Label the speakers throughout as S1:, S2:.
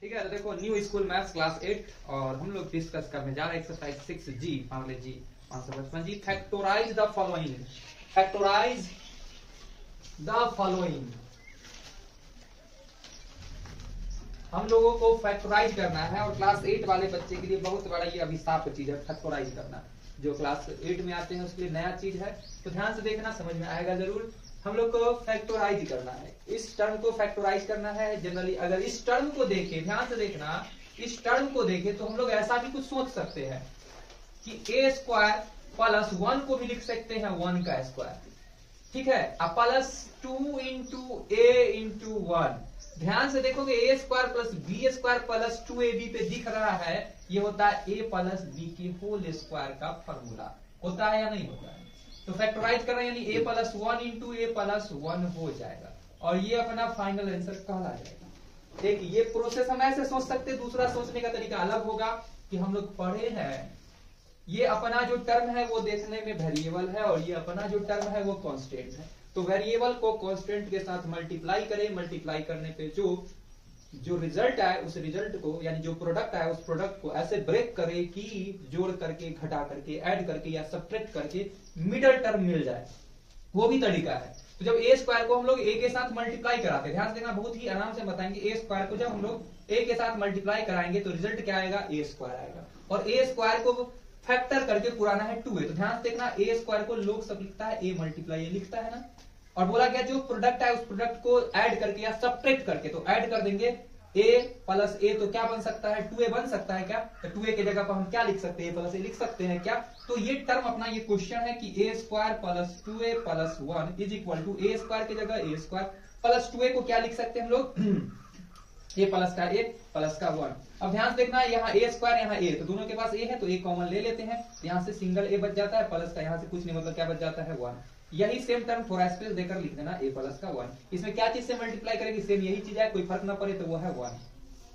S1: ठीक है, तो देखो न्यू स्कूल मैथ्स क्लास 8 और हम लोग डिस्कस करने जा रहे हैं एक्सरसाइज 6G मामले जी 555 जी। Factorise the following, factorise the following. हम लोगों को फैक्टराइज करना है और क्लास 8 वाले बच्चे के लिए बहुत बड़ा ये अभिशाप चीज है फैक्टराइज करना। जो क्लास 8 में आते हैं उसके लिए नया चीज है, तो ध्यान से देखना, समझ में आएगा जरूर। हम लोग को फैक्टराइज करना है, इस टर्म को फैक्टराइज करना है। जनरली अगर इस टर्म को देखें, ध्यान से देखना, इस टर्म को देखें तो हम लोग ऐसा भी कुछ सोच सकते हैं कि a स्क्वायर प्लस 1 को भी लिख सकते हैं 1 का स्क्वायर, ठीक है, अब प्लस 2 इंटू ए इंटू 1। ध्यान से देखोगे a square plus B square plus 2ab पे दिख रहा है, ये होता है a प्लस बी की होल स्क्वायर का फॉर्मूला। होता है या नहीं होता है? तो फैक्टराइज कर रहे हैं यानी a plus 1 into A plus 1 हो जाएगा और ये अपना फाइनल आंसर कहला जाएगा। एक ये प्रोसेस हम ऐसे सोच सकते, दूसरा सोचने का तरीका अलग होगा कि हम लोग पढ़े हैं ये अपना जो टर्म है वो देखने में वेरिएबल है और ये अपना जो टर्म है वो कांस्टेंट है, तो वेरिएबल को कांस्टेंट के साथ मल्टीप्लाई करें, मल्टीप्लाई करने पे जो रिजल्ट आए उस रिजल्ट को यानी जो प्रोडक्ट आए उस प्रोडक्ट को ऐसे ब्रेक करे कि जोड़ करके, घटा करके, ऐड करके या सब्ट्रैक्ट करके मिडल टर्म मिल जाए, वो भी तरीका है। तो जब ए स्क्वायर को हम लोग ए के साथ मल्टीप्लाई कराते हैं, ध्यान से देखना, बहुत ही आराम से बताएंगे। ए स्क्वायर को जब हम लोग ए के साथ मल्टीप्लाई कराएंगे तो रिजल्ट क्या आएगा? ए स्क्वायर आएगा। और ए स्क्वायर को फैक्टर करके पुराना है 2a, तो ध्यान से देखना, ए स्क्वायर को लोग सब लिखता है ए मल्टीप्लाई ए लिखता है ना, और बोला गया जो प्रोडक्ट है उस प्रोडक्ट को ऐड करके या सब्ट्रैक्ट करके, तो ऐड कर देंगे a प्लस ए, तो क्या बन सकता है? 2a बन सकता है क्या? तो 2a की जगह पर हम क्या लिख सकते हैं? a प्लस ए लिख सकते हैं क्या? तो ये टर्म अपना ये क्वेश्चन है कि a square plus 2a plus 1 is equal to a square की जगह a स्क्वायर प्लस 2a को क्या लिख सकते हैं हम लोग? a प्लस का 1 प्लस का 1। अब ध्यान से देखना, यहाँ a स्क्वायर यहाँ a, तो दोनों के पास a है तो a कॉमन ले लेते हैं, यहाँ से सिंगल a बच जाता है, प्लस का यहाँ से कुछ नहीं, मतलब क्या बच जाता है? 1। यही सेम टर्म थोड़ा स्पेस देकर लिख देना a प्लस का 1। इसमें क्या चीज से मल्टीप्लाई करेगी? सेम यही चीज है, कोई फर्क ना पड़े तो वो है 1,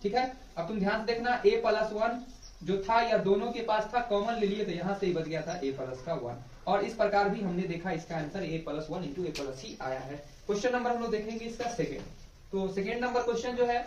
S1: ठीक है। अब तुम ध्यान से देखना, a प्लस 1 जो था या दोनों के पास था, कॉमन ले लिए तो यहाँ से ही बच गया था a प्लस का 1। और इस प्रकार भी हमने देखा इसका answer a plus 1 into a plus c आया है। क्वेश्चन नंबर हम लोग देखेंगे इसका सेकेंड। तो सेकेंड नंबर क्वेश्चन जो है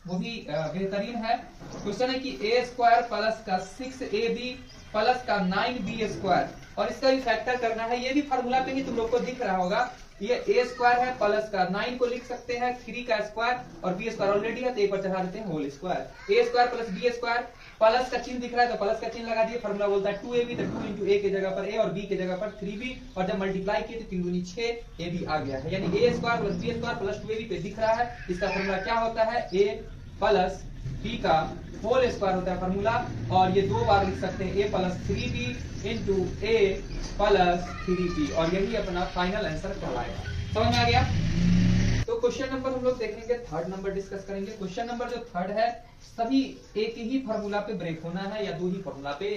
S1: वो भी बेहतरीन है। क्वेश्चन है कि a स्क्वायर प्लस का 6ab प्लस का 9b स्क्वायर, और इसका भी फैक्टर करना है। ये भी फार्मूला पे ही तुम लोग को दिख रहा होगा, ये a स्क्वायर है प्लस का 9 को लिख सकते हैं 3 का स्क्वायर, और b स्क्वायर ऑलरेडी है तो a पर चढ़ा देते हैं whole square. a square plus b square, plus का चिन्ह दिख रहा है तो प्लस का चिन्ह लगा दिए, फार्मूला बोलता है 2ab, तो 2 इंटू a की जगह पर a और b की जगह पर 3b, और जब मल्टीप्लाई किए तो 3 दूनी 6 a भी आ गया है, यानी a square plus b square plus 2ab पे दिख रहा है। इसका फार्मूला क्या होता है? a प्लस b का होल स्क्वायर होता है फार्मूला, और ये दो बार लिख सकते हैं a plus 3b into a plus 3b, और यही अपना फाइनल आंसर कहलाएगा। समझ में आ गया? तो क्वेश्चन नंबर हम लोग देखेंगे, थर्ड नंबर डिस्कस करेंगे। क्वेश्चन नंबर जो थर्ड है, सभी एक ही फार्मूला पे ब्रेक होना है या दो ही फार्मूला पे,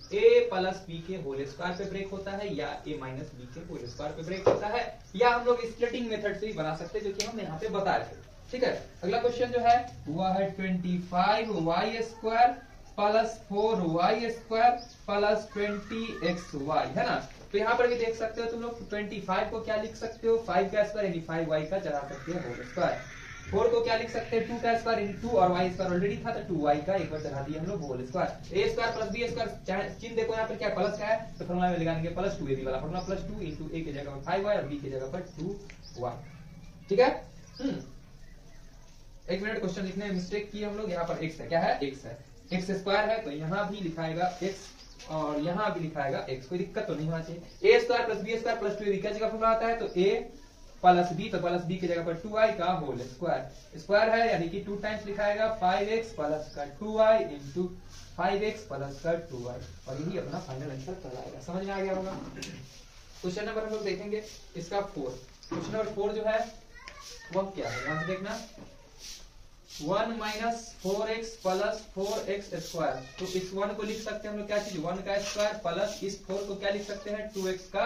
S1: a प्लस बी के होल स्क्वायर पे ब्रेक होता है या a माइनस बी के होल स्क्वायर पे ब्रेक होता है, या हम लोग स्प्लिटिंग मेथड से ही बना सकते हैं, जो कि हम यहाँ पे बताए थे, ठीक है। अगला क्वेश्चन जो है वह है 25y square plus 4y square plus 20xy, है ना। तो यहाँ पर भी देख सकते हो तुम लोग, 25 को क्या लिख सकते हो? 5 का स्क्वायर यानी 5y का चढ़ा सकते हो होल स्क्वायर। 4 को क्या लिख सकते हैं? 2 का स्क्वायर यानी 2, और y स्क्वायर ऑलरेडी था तो 2y का एक बार चढ़ा दिया हम लोग whole square. a square plus b square, चिन्ह देखो यहाँ पर क्या प्लस का है, तो फॉर्मूला में लगाएंगे प्लस 2ab वाला फॉर्मूला, प्लस 2 इंटू a की जगह पर 5y और b की जगह पर 2y, ठीक है। एक मिनट, क्वेश्चन लिखने में मिस्टेक की हम लोग, यहाँ पर x है, क्या है? x है, x स्क्वायर है तो यहाँ भी लिखाएगा x और यहाँ भी लिखाएगा x, कोई दिक्कत तो नहीं होना चाहिए। a square plus b square plus 2ab क्या जगह फॉर्मूला आता है? तो a प्लस b, तो प्लस b की जगह पर 2y का होल स्क्वायर। स्क्वायर है यानी कि 2 टाइम्स लिखाएगा 5x प्लस का 2y इंटू 5x प्लस का 2y, और यही अपना फाइनल आंसर कहलाएगा। समझ में आ गया होगा? क्वेश्चन नंबर हम लोग देखेंगे इसका 4। क्वेश्चन नंबर 4 जो है वह क्या है, यहाँ से देखना, 1 minus 4x plus 4x square, तो इस 1 को लिख सकते हैं हम लोग क्या चीज? 1 का स्क्वायर, प्लस इस 4 को क्या लिख सकते हैं? 2x का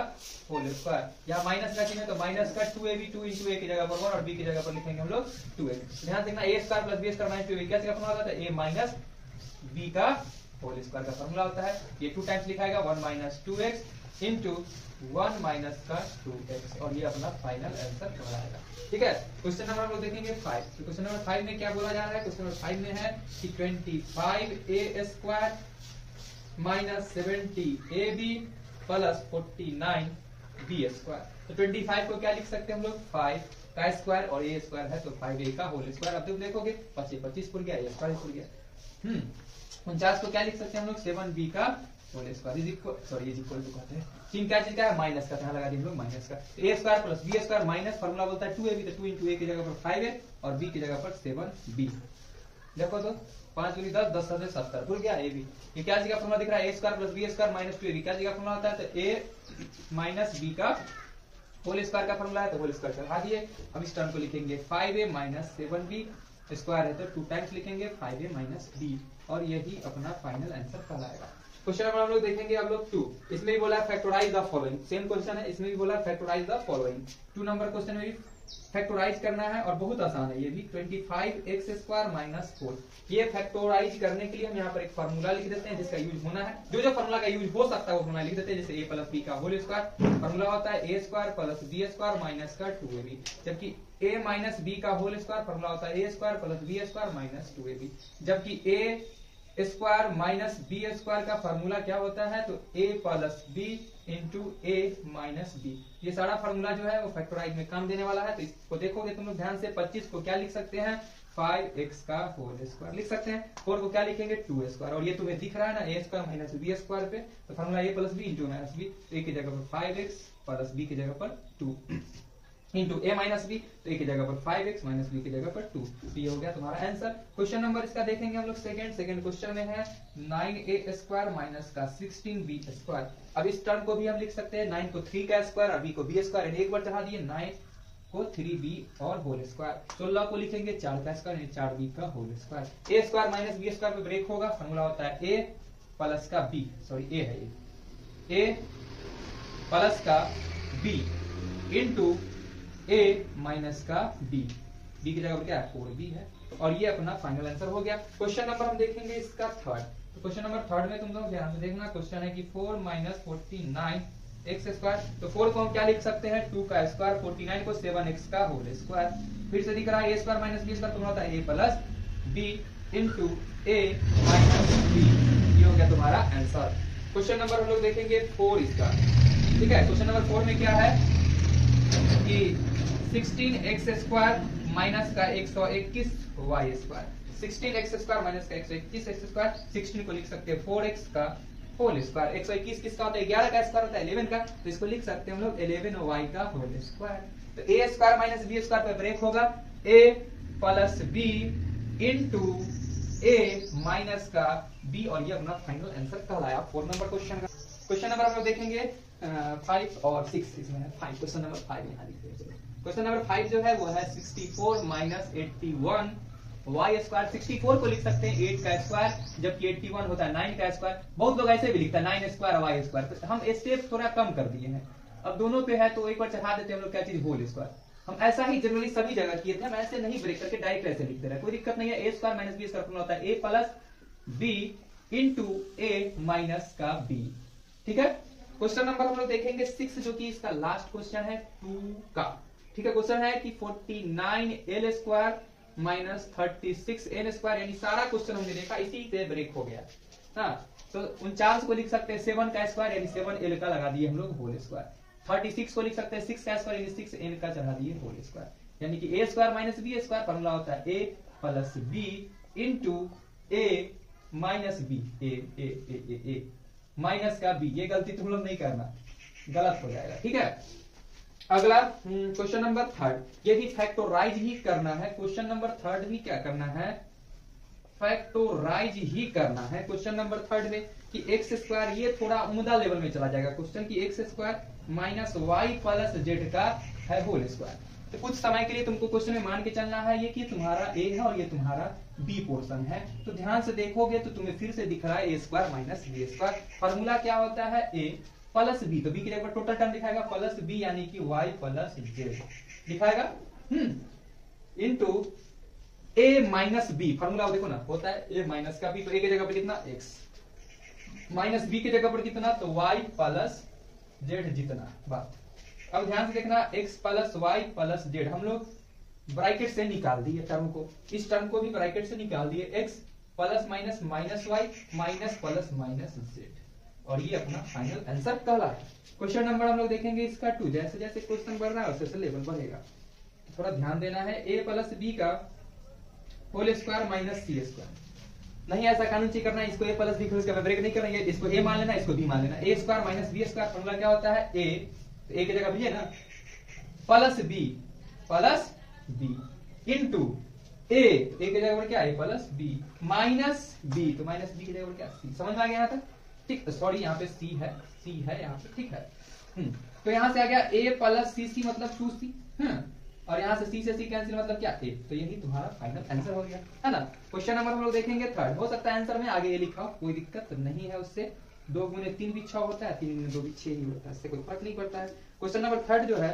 S1: होल स्क्वायर। यहाँ माइनस का चिन्ह है तो माइनस का 2ab, 2 इंटू a की जगह पर 1 और b की जगह पर लिखेंगे हम लोग 2x। ध्यान देखना, a square plus b square minus 2ab क्या जगह फॉर्मूला होता है? a माइनस b का होल स्क्वायर का फॉर्मूला होता है। ये 2 टाइम्स लिखाएगा 1 माइनस 2x इंटू 1 माइनस का 2x, और ये अपना फाइनल आंसर कहलाएगा। ठीक है, क्वेश्चन नंबर हम लोग देखेंगे 5। तो क्वेश्चन नंबर 5 में क्या बोला जा रहा है? क्वेश्चन नंबर 5 में है कि 25a² minus 70ab plus 49b²। तो 25 को क्या लिख सकते हैं हम लोग? 5 का स्क्वायर और a स्क्वायर है तो 5a का होल स्क्वायर। अब तुम देखोगे 25 खुल गया, a स्क्वायर खुल गया। 49 को क्या लिख सकते हैं हम लोग? 7b का whole square is equal, sorry is equal to कहते हैं, चिन्ह क्या चीज का है? माइनस का, यहाँ लगा दिए हम लोग माइनस का। a square plus b square minus formula बोलता है 2ab, तो 2 इंटू a की जगह पर 5a और b की जगह पर 7b। देखो तो 5 दूनी 10, 10 7 70 खुल गया a b। ये क्या चीज का फॉर्मूला दिख रहा है? a square plus b square minus 2ab। क्या चीज का फॉर्मूला होता है? तो a माइनस b का होल स्क्वायर का फॉर्मूला है, तो होल स्क्वायर चढ़ा दिए। अब इस टर्म को लिखेंगे 5a माइनस 7b स्क्वायर है तो 2 टाइम्स लिखेंगे 5a माइनस b, और यही अपना फाइनल आंसर कहलाएगा। क्वेश्चन नंबर हम लोग देखेंगे अब लोग 2। इसमें भी बोला factorise the following, same question है, इसमें भी बोला factorise the following. 2 number question में भी फैक्टराइज करना है और बहुत आसान है ये भी। 25x² माइनस 4, ये फैक्टराइज करने के लिए हम यहाँ पर एक फार्मूला लिख देते हैं जिसका यूज होना है। जो फार्मूला का यूज हो सकता है वो फार्मूला लिख देते हैं। जैसे a प्लस b का होल स्क्वायर फार्मूला होता है a square plus b square minus का 2ab, जबकि a माइनस b का होल स्क्वायर फार्मूला होता है a square plus b square minus 2ab, जबकि a square minus B square का फार्मूला क्या होता है? तो a plus B into A minus B. ये सारा फार्मूला जो है वो फैक्टराइज में काम देने वाला है। तो इसको देखोगे तुम लोग ध्यान से, 25 को क्या लिख सकते हैं? 5x का होल स्क्वायर लिख सकते हैं। 4 को क्या लिखेंगे? 2 स्क्वायर, और ये तुम्हें दिख रहा है ना a square minus B square पे, तो formula a plus B into minus B, तो a की जगह पर 5x प्लस b की जगह पर 2 इंटू a माइनस बी, तो a की जगह पर 5x माइनस b की जगह पर 2। तो ये हो गया तुम्हारा आंसर। क्वेश्चन नंबर इसका देखेंगे हम लोग सेकंड क्वेश्चन में है 9a² माइनस का 16b²। अब इस टर्म को भी हम लिख सकते हैं 9 को 3 का स्क्वायर और b को b स्क्वायर, एक बार चढ़ा दिए 9 को 3b और होल स्क्वायर। 16 को लिखेंगे 4 का स्क्वायर यानी 4b का whole square. a square minus b square पे ब्रेक होगा, फॉर्मूला होता है a प्लस का b, सॉरी a है a प्लस का b इंटू a माइनस का b, b की जगह पर क्या है? 4b है, और ये अपना फाइनल आंसर हो गया। क्वेश्चन नंबर हम देखेंगे इसका थर्ड। तो क्वेश्चन नंबर थर्ड में तुम लोग ध्यान से देखना, क्वेश्चन है कि 4 माइनस 49x²। तो 4 को हम क्या लिख सकते हैं? 2 का स्क्वायर, 49 को 7x का होल स्क्वायर। फिर से दिख रहा है a square minus b square होता है a plus b into a minus b। ये हो गया तुम्हारा आंसर। क्वेश्चन नंबर हम लोग देखेंगे 4 इसका। ठीक है, क्वेश्चन नंबर 4 में क्या है कि 16x² माइनस का 121y²। 16x² माइनस का 121x², 16 को लिख सकते हैं 4x का होल स्क्वायर। 121 किसका होता है? 11 का स्क्वायर होता है 11 का, तो इसको लिख सकते हैं हम लोग 11y का होल स्क्वायर। तो a square minus b square पे ब्रेक होगा, a plus b into a minus का b, और ये अपना फाइनल आंसर कहलाया 4 नंबर क्वेश्चन का। क्वेश्चन नंबर हम लोग देखेंगे 5 और 6, इसमें है 5। क्वेश्चन नंबर 5 यहाँ लिखते हैं। क्वेश्चन नंबर 5 जो है वो है 64 माइनस 81y²। 64 को लिख सकते हैं 8 का स्क्वायर, जबकि 81 होता है 9 का स्क्वायर। बहुत लोग ऐसे भी लिखता है 9 स्क्वायर y²। तो हम स्टेप थोड़ा कम कर दिए हैं, अब दोनों पे है तो एक बार चढ़ा देते हैं हम लोग क्या चीज? Whole square. हम ऐसा ही जनरली सभी जगह किए थे, हम ऐसे नहीं ब्रेक करके डायरेक्ट ऐसे लिखते रहे, कोई दिक्कत नहीं है। a square minus b square होता है a plus b into a minus का b। ठीक है, क्वेश्चन नंबर हम लोग देखेंगे 6, जो कि इसका लास्ट क्वेश्चन है 2 का। ठीक है, क्वेश्चन है कि 49l² माइनस 36n² यानी सारा क्वेश्चन हमने देखा इसी से ब्रेक हो गया। हाँ, तो 49 को लिख सकते हैं 7 का स्क्वायर यानी 7l का लगा दिए हम लोग होल स्क्वायर। 36 को लिख सकते हैं 6 का स्क्वायर यानी 6n का चढ़ा दिए होल स्क्वायर, यानी कि a square minus b square formula होता है a plus b into a minus b, a minus का b। ये गलती तुम लोग नहीं करना, गलत हो जाएगा। ठीक है, अगला क्वेश्चन नंबर 3, ये भी फैक्टराइज ही करना है। क्वेश्चन नंबर 3 भी क्या करना है? फैक्टराइज ही करना है। क्वेश्चन नंबर 3 में कि x², ये थोड़ा उम्दा लेवल में चला जाएगा क्वेश्चन की x² minus y plus z का है होल स्क्वायर। तो कुछ समय के लिए तुमको क्वेश्चन में मान के चलना है ये कि तुम्हारा a है और ये तुम्हारा b पोर्शन है। तो ध्यान से देखोगे तो तुम्हें फिर से दिख रहा है a² माइनस b²। फॉर्मूला क्या होता है? a प्लस b, तो b की जगह टोटल टर्म दिखाएगा प्लस b यानी कि y प्लस z दिखाएगा into a minus b। Formula देखो ना, होता है a माइनस का b, तो a की जगह पर कितना x, माइनस b की जगह पर कितना, तो y प्लस जेड जितना बात। अब ध्यान से देखना x plus Y plus Z हम लोग ब्रैकेट से निकाल दिए टर्म को, इस टर्म को भी ब्रैकेट से निकाल दिए, x plus minus minus Y minus plus minus Z, और ये अपना फाइनल आंसर कहला है। क्वेश्चन नंबर हम लोग देखेंगे इसका 2। जैसे जैसे क्वेश्चन बढ़ रहा है वैसे लेवल बढ़ेगा, थोड़ा ध्यान देना है। a प्लस बी का whole square minus C square, नहीं ऐसा कानून चेक करना है, इसको a प्लस बी का ब्रेक नहीं करना है, इसको a मान लेना, इसको b मान लेना। a square minus B square formula क्या होता है, a तो a की जगह b है ना, प्लस b इनटू a, तो a की जगह पर क्या है प्लस b, माइनस b, तो माइनस b की जगह पर क्या c। समझ में आ गया यहाँ तक? ठीक, सॉरी यहाँ पे c है यहाँ पे, ठीक है। तो यहाँ से आ गया a प्लस सी मतलब 2c, और यहाँ से c से c कैंसिल मतलब क्या a, तो यही तुम्हारा फाइनल आंसर हो गया, है ना। क्वेश्चन नंबर हम लोग देखेंगे 3। हो सकता है आंसर में आगे ये लिखा हो, कोई दिक्कत नहीं है उससे। 2 गुने 3 भी 6 होता है, 3 गुने 2 भी 6 ही होता है, इससे कोई फर्क नहीं पड़ता है। क्वेश्चन नंबर 3 जो है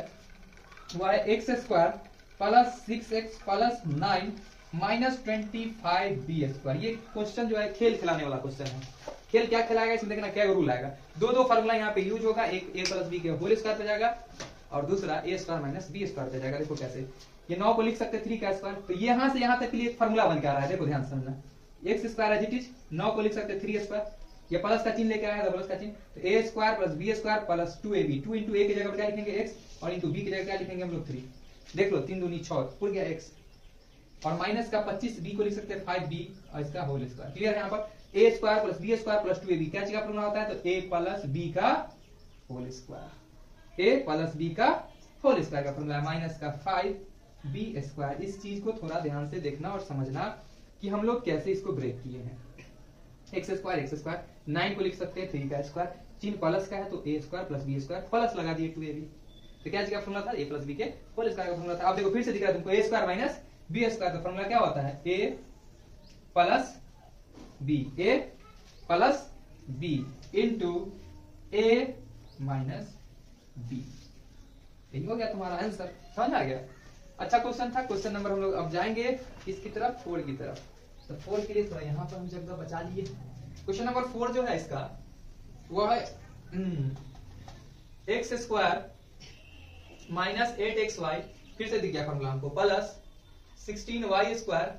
S1: वो है X square plus 6x plus 9 minus 25b square. ये क्वेश्चन जो है खेल खिलाने वाला क्वेश्चन है। खेल क्या खिलाएगा इसमें देखना, क्या रूल आएगा। दो फार्मूला यहाँ पे यूज होगा, एक a प्लस बी के होल स्क्वायर पे जाएगा और दूसरा a square minus B square पे जाएगा। देखो कैसे, ये 9 को लिख सकते 3 का स्क्वायर, तो यहाँ से यहाँ तक के लिए एक फार्मूला बन के आ रहा है। देखो ध्यान से समझना, X square as it is, 9 को लिख सकते 3 स्क्वायर, ये प्लस का चिन्ह लेके आया है, प्लस का चिन्ह, तो a square plus B square plus 2ab, 2 into a की जगह पर क्या लिखेंगे x, और इंटू b की जगह क्या लिखेंगे हम लोग 3। देख लो 3 दूनी 6 पुर गया x, और माइनस का 25b को लिख सकते हैं 5b और इसका होल स्क्वायर। क्लियर है? यहाँ पर a square plus B square plus 2ab क्या चीज का फॉर्मूला होता है, तो a प्लस b का whole square, a plus b का होल स्क्वायर का फॉर्मूला है, माइनस का 5b स्क्वायर। इस चीज को थोड़ा ध्यान से देखना और समझना कि हम लोग कैसे इसको ब्रेक किए हैं। एक्स स्क्वायर 9 को लिख सकते हैं 3 का स्क्वायर, चिन्ह प्लस का है तो a square plus B square plus लगा दिए 2ab, तो क्या चीज का फॉर्मूला था, a प्लस b के होल स्क्वायर का फॉर्मूला था। अब देखो फिर से दिख रहा है तुमको, a square minus B square का फॉर्मूला क्या होता है, a plus b into a minus b। यही हो गया तुम्हारा आंसर, समझ आ गया। अच्छा क्वेश्चन था। क्वेश्चन नंबर हम लोग अब जाएंगे इसकी तरफ, 4 की तरफ। तो 4 के लिए थोड़ा यहाँ पर हम जगह बचा लिए। क्वेश्चन नंबर 4 जो है इसका वो है एक्स स्क्वायर माइनस 8xy, फिर से दिख गया फॉर्मूला हमको, प्लस 16y स्क्वायर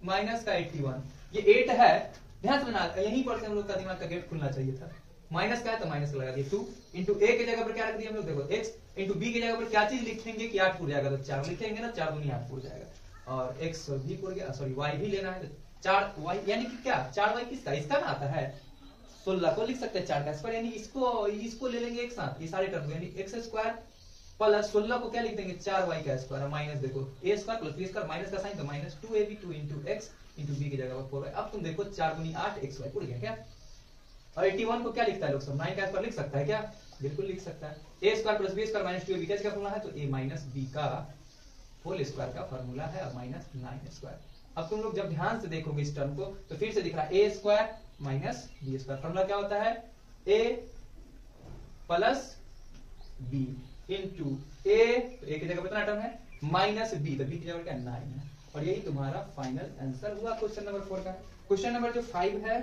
S1: माइनस का 81। ये 8 है, ध्यान से ना, यहीं पर से हम लोग का दिमाग का गेट खुलना चाहिए था। माइनस का है तो माइनस लगा दिए, 2 इंटू a की जगह पर क्या रख दिया हम लोग, देखो x इंटू b की जगह पर क्या चीज लिखेंगे कि 8 पूर जाएगा, तो 4 लिखेंगे ना, 4 दूनी 8 पूर जाएगा, और x भी पूर गया, सॉरी y भी लेना है, 4y यानी कि क्या 4y किसका, इसका ना आता है 16 को लिख सकते हैं 4 का स्क्वायर, यानी इसको ले लेंगे एक साथ, ये सारे टर्म, यानी एक्स स्क्वायर प्लस 16 को क्या लिख देंगे 4y का स्क्वायर, माइनस देखो a square plus b square minus का साइन, तो minus 2ab 2 into x into b की जगह पर 4y। अब तुम देखो 4 दूनी 8 xy पूर गया क्या, और 81 को क्या लिखता है लोग सब, 9 का स्क्वायर लिख सकता है क्या, बिल्कुल लिख सकता है। a square plus b square minus 2ab का फॉर्मूला है, तो a माइनस b का होल स्क्वायर का फॉर्मूला है, और माइनस 9 स्क्वायर। अब तुम लोग जब ध्यान से देखोगे इस टर्म को तो फिर से दिख रहा है a square minus b square, formula क्या होता है, a plus b into a, तो a की जगह कितना टर्म है माइनस b, तो b की जगह क्या 9 है, और यही तुम्हारा फाइनल आंसर हुआ क्वेश्चन नंबर 4 का। क्वेश्चन नंबर जो 5 है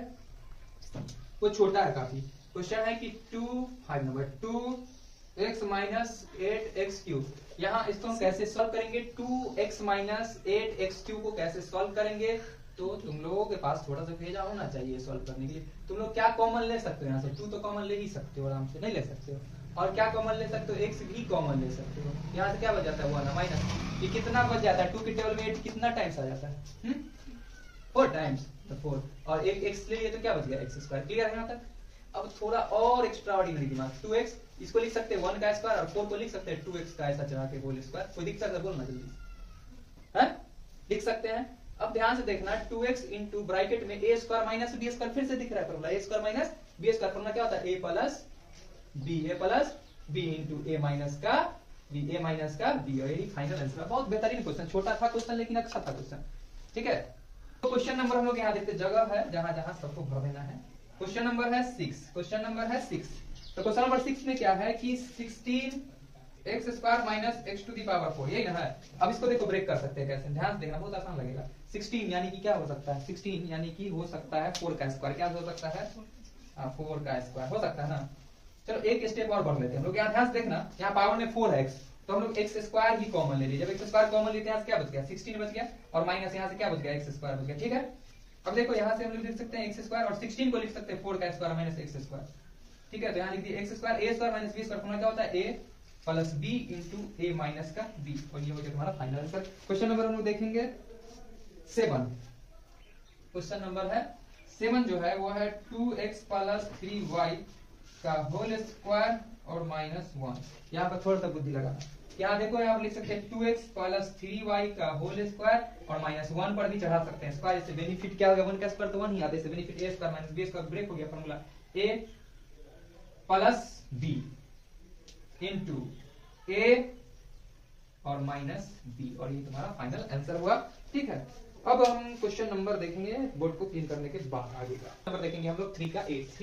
S1: वो छोटा है काफी। क्वेश्चन है कि 5 number 2x minus 8x cube, यहाँ इसको हम कैसे सॉल्व करेंगे, 2x माइनस 8x क्यूब को कैसे सॉल्व करेंगे, तो तुम लोगों के पास थोड़ा सा भेजा होना चाहिए सॉल्व करने के लिए। तुम लोग क्या कॉमन ले सकते हो, यहाँ से 2 तो कॉमन ले ही सकते हो, आराम से नहीं ले सकते हो, और क्या कॉमन ले सकते हो, x भी कॉमन ले सकते हो। यहाँ से क्या बच जाता है 1 माइनस, ये कितना बच जाता है, 2 के टेबल में 8 कितना टाइम्स आ जाता है 4 टाइम्स, तो 4, और एक x ले लिए तो क्या बच गया x स्क्वायर। क्लियर है यहाँ तक? अब थोड़ा और एक्स्ट्रा ऑर्डिनरी दिमाग, 2x इसको लिख सकते हैं 1 का स्क्वायर, और 4 को लिख सकते हैं 2x का ऐसा चढ़ा के होल स्क्वायर। कोई दिख सकता है, बोलना जल्दी, है लिख सकते हैं। अब ध्यान से देखना, 2x इंटू ब्रैकेट में a square minus b square, फिर से दिख रहा है formula, a square minus b square, formula क्या होता है a plus b into a minus का b, और यही फाइनल आंसर। बहुत बेहतरीन क्वेश्चन, छोटा था क्वेश्चन लेकिन अच्छा था क्वेश्चन, ठीक है। तो क्वेश्चन नंबर हम लोग यहाँ देखते, जगह है जहां जहां सबको भर देना है। क्वेश्चन नंबर है 6, क्वेश्चन नंबर है 6। तो क्वेश्चन नंबर 6 में क्या है कि 16x square minus x to the power 4, यही ना है। अब इसको देखो ब्रेक कर सकते हैं कैसे, ध्यान से देखना, बहुत आसान लगेगा। 16 यानी कि क्या हो सकता है, 16 यानी कि हो सकता है 4 का स्क्वायर, क्या हो सकता है 4 का स्क्वायर हो सकता है ना। चलो एक स्टेप और बढ़ लेते हैं हम लोग। यहाँ ध्यान से देखना, यहाँ पावर में 4 है x, तो हम लोग एक्स स्क्वायर ही कॉमन ले लीजिए। जब एक्स स्क्वायर कॉमन लेते हैं क्या बच गया, 16 बच गया, और माइनस यहाँ से क्या बच गया, एक्स स्क्वायर बच गया। ठीक है, अब देखो यहाँ से हम लोग लिख सकते हैं एक्स स्क्वायर, और 16 को लिख सकते हैं 4 का स्क्वायर माइनस एक्स स्क्वायर। ठीक है, तो यहाँ लिख दिए X square, A square minus B square, formula क्या होता है, A plus B into A minus का बी, और ये हो गया तुम्हारा फाइनल आंसर। क्वेश्चन नंबर हम लोग देखेंगे 7। क्वेश्चन नंबर है 7 जो है वो है 2x प्लस 3y का होल स्क्वायर और माइनस 1। यहाँ पर थोड़ा सा बुद्धि लगाना, यहाँ देखो यहाँ पर लिख सकते हैं 2x प्लस 3y का होल स्क्वायर और माइनस 1 पर भी चढ़ा सकते हैं स्क्वायर। इससे बेनिफिट क्या होगा, 1 का स्क्वायर तो 1 ही आता है, इससे benefit a square minus b square break हो गया, formula a plus b into a और माइनस b, और ये तुम्हारा फाइनल आंसर हुआ। ठीक है, अब हम क्वेश्चन नंबर देखेंगे बोर्ड को क्लीन करने के बाद आगे का नंबर देखेंगे हम लोग 3 का 8।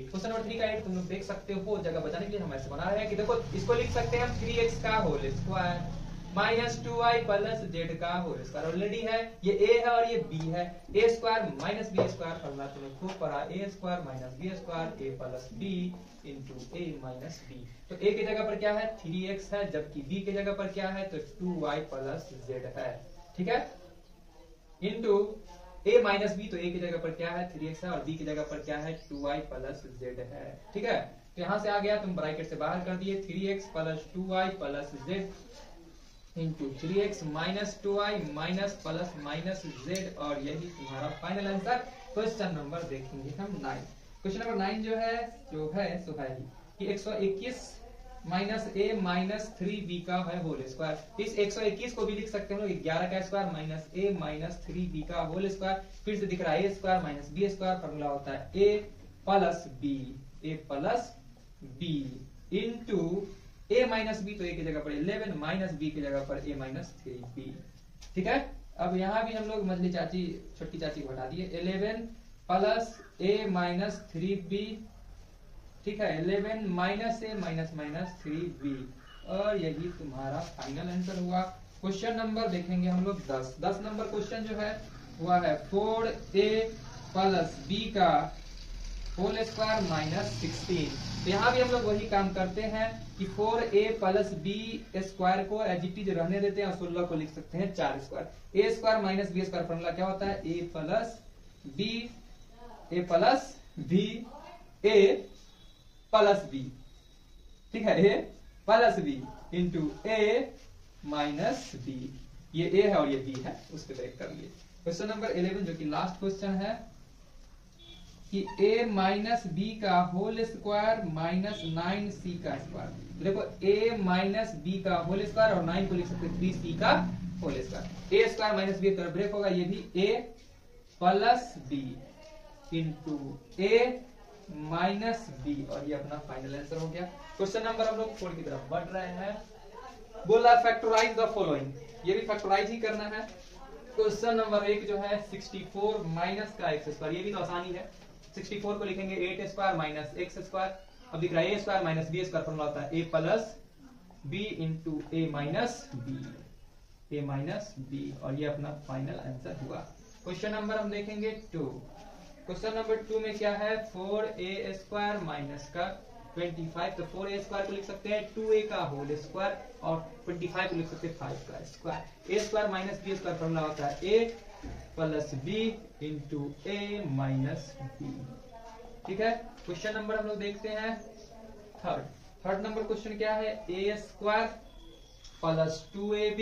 S1: क्वेश्चन नंबर 3 का 8 तुम लोग देख सकते हो, जगह बचाने के लिए हम ऐसे बना रहे हैं कि देखो इसको लिख सकते हैं हम 3x का whole square minus 2y plus z का होल स्क्वायर। ऑलरेडी है, ये a है और ये b है, a square minus b square, formula तुम्हें खूब पढ़ा, a square minus b square a plus b into a minus b। तो a की जगह पर क्या है 3x है, जबकि b की जगह पर क्या है तो 2y प्लस z है। ठीक है, इंटू a माइनस b, तो a की जगह पर क्या है 3x है और b की जगह पर क्या है 2y प्लस z है। ठीक है, तो यहाँ से आ गया, तुम ब्रैकेट से बाहर कर दिए 3x plus 2y plus z into 3x minus 2y minus plus minus z, और यही तुम्हारा फाइनल आंसर। क्वेश्चन नंबर देखेंगे हम 9। क्वेश्चन नंबर 9 जो है सो है कि 121 माइनस a माइनस 3b का है होल स्क्वायर। इस 121 को भी लिख सकते हैं हम लोग 11 का square minus a minus 3b का होल स्क्वायर। फिर से दिख रहा है a square minus b square, formula होता है a plus b into a minus b, तो a की जगह पर 11 माइनस b की जगह पर a माइनस 3b। ठीक है, अब यहाँ भी हम लोग मझली चाची छोटी चाची को हटा दिए, 11 प्लस a माइनस 3b। ठीक है, 11 minus a minus minus 3b, और यही तुम्हारा फाइनल आंसर हुआ। क्वेश्चन नंबर देखेंगे हम लोग 10 नंबर क्वेश्चन जो है हुआ है 4a प्लस b का होल स्क्वायर माइनस 16। तो यहाँ भी हम लोग वही काम करते हैं कि 4a प्लस b स्क्वायर को एज इट इज रहने देते हैं और 16 को लिख सकते हैं 4 square. a square minus b square, formula क्या होता है a plus b a plus b। ठीक है, a plus b into a minus b, ये a है और ये b है, उसको ब्रेक कर लिए। क्वेश्चन नंबर 11 जो कि लास्ट क्वेश्चन है कि a माइनस b का होल स्क्वायर माइनस 9c का स्क्वायर। देखो a माइनस b का होल स्क्वायर और 9 को लिख सकते 3c का whole square. a square minus b का ब्रेक होगा, ये भी a plus b into a minus b, और ये अपना फाइनल आंसर हो गया। क्वेश्चन नंबर हम लोग 4 की तरफ बढ़ रहे हैं। बोला फैक्टराइज द फॉलोइंग, ये भी फैक्टराइज ही करना है। क्वेश्चन नंबर 1 जो है 64 माइनस का एक्स स्क्वायर, ये भी तो आसानी है। 64 को लिखेंगे 8 स्क्वायर माइनस एक्स स्क्वायर। अब दिख रहा है a square minus b square, formula होता है a plus b into a minus b, और ये अपना फाइनल आंसर हुआ। क्वेश्चन नंबर हम देखेंगे 2। क्वेश्चन नंबर 2 में क्या है 4a स्क्वायर माइनस का 25, तो 4a स्क्वायर को लिख सकते हैं 2a का होल स्क्वायर, और 25 को लिख सकते हैं 5 का square. a square minus b square, formula होता है a plus b into a minus b। ठीक है, क्वेश्चन नंबर हम लोग देखते हैं थर्ड नंबर क्वेश्चन क्या है a square plus 2ab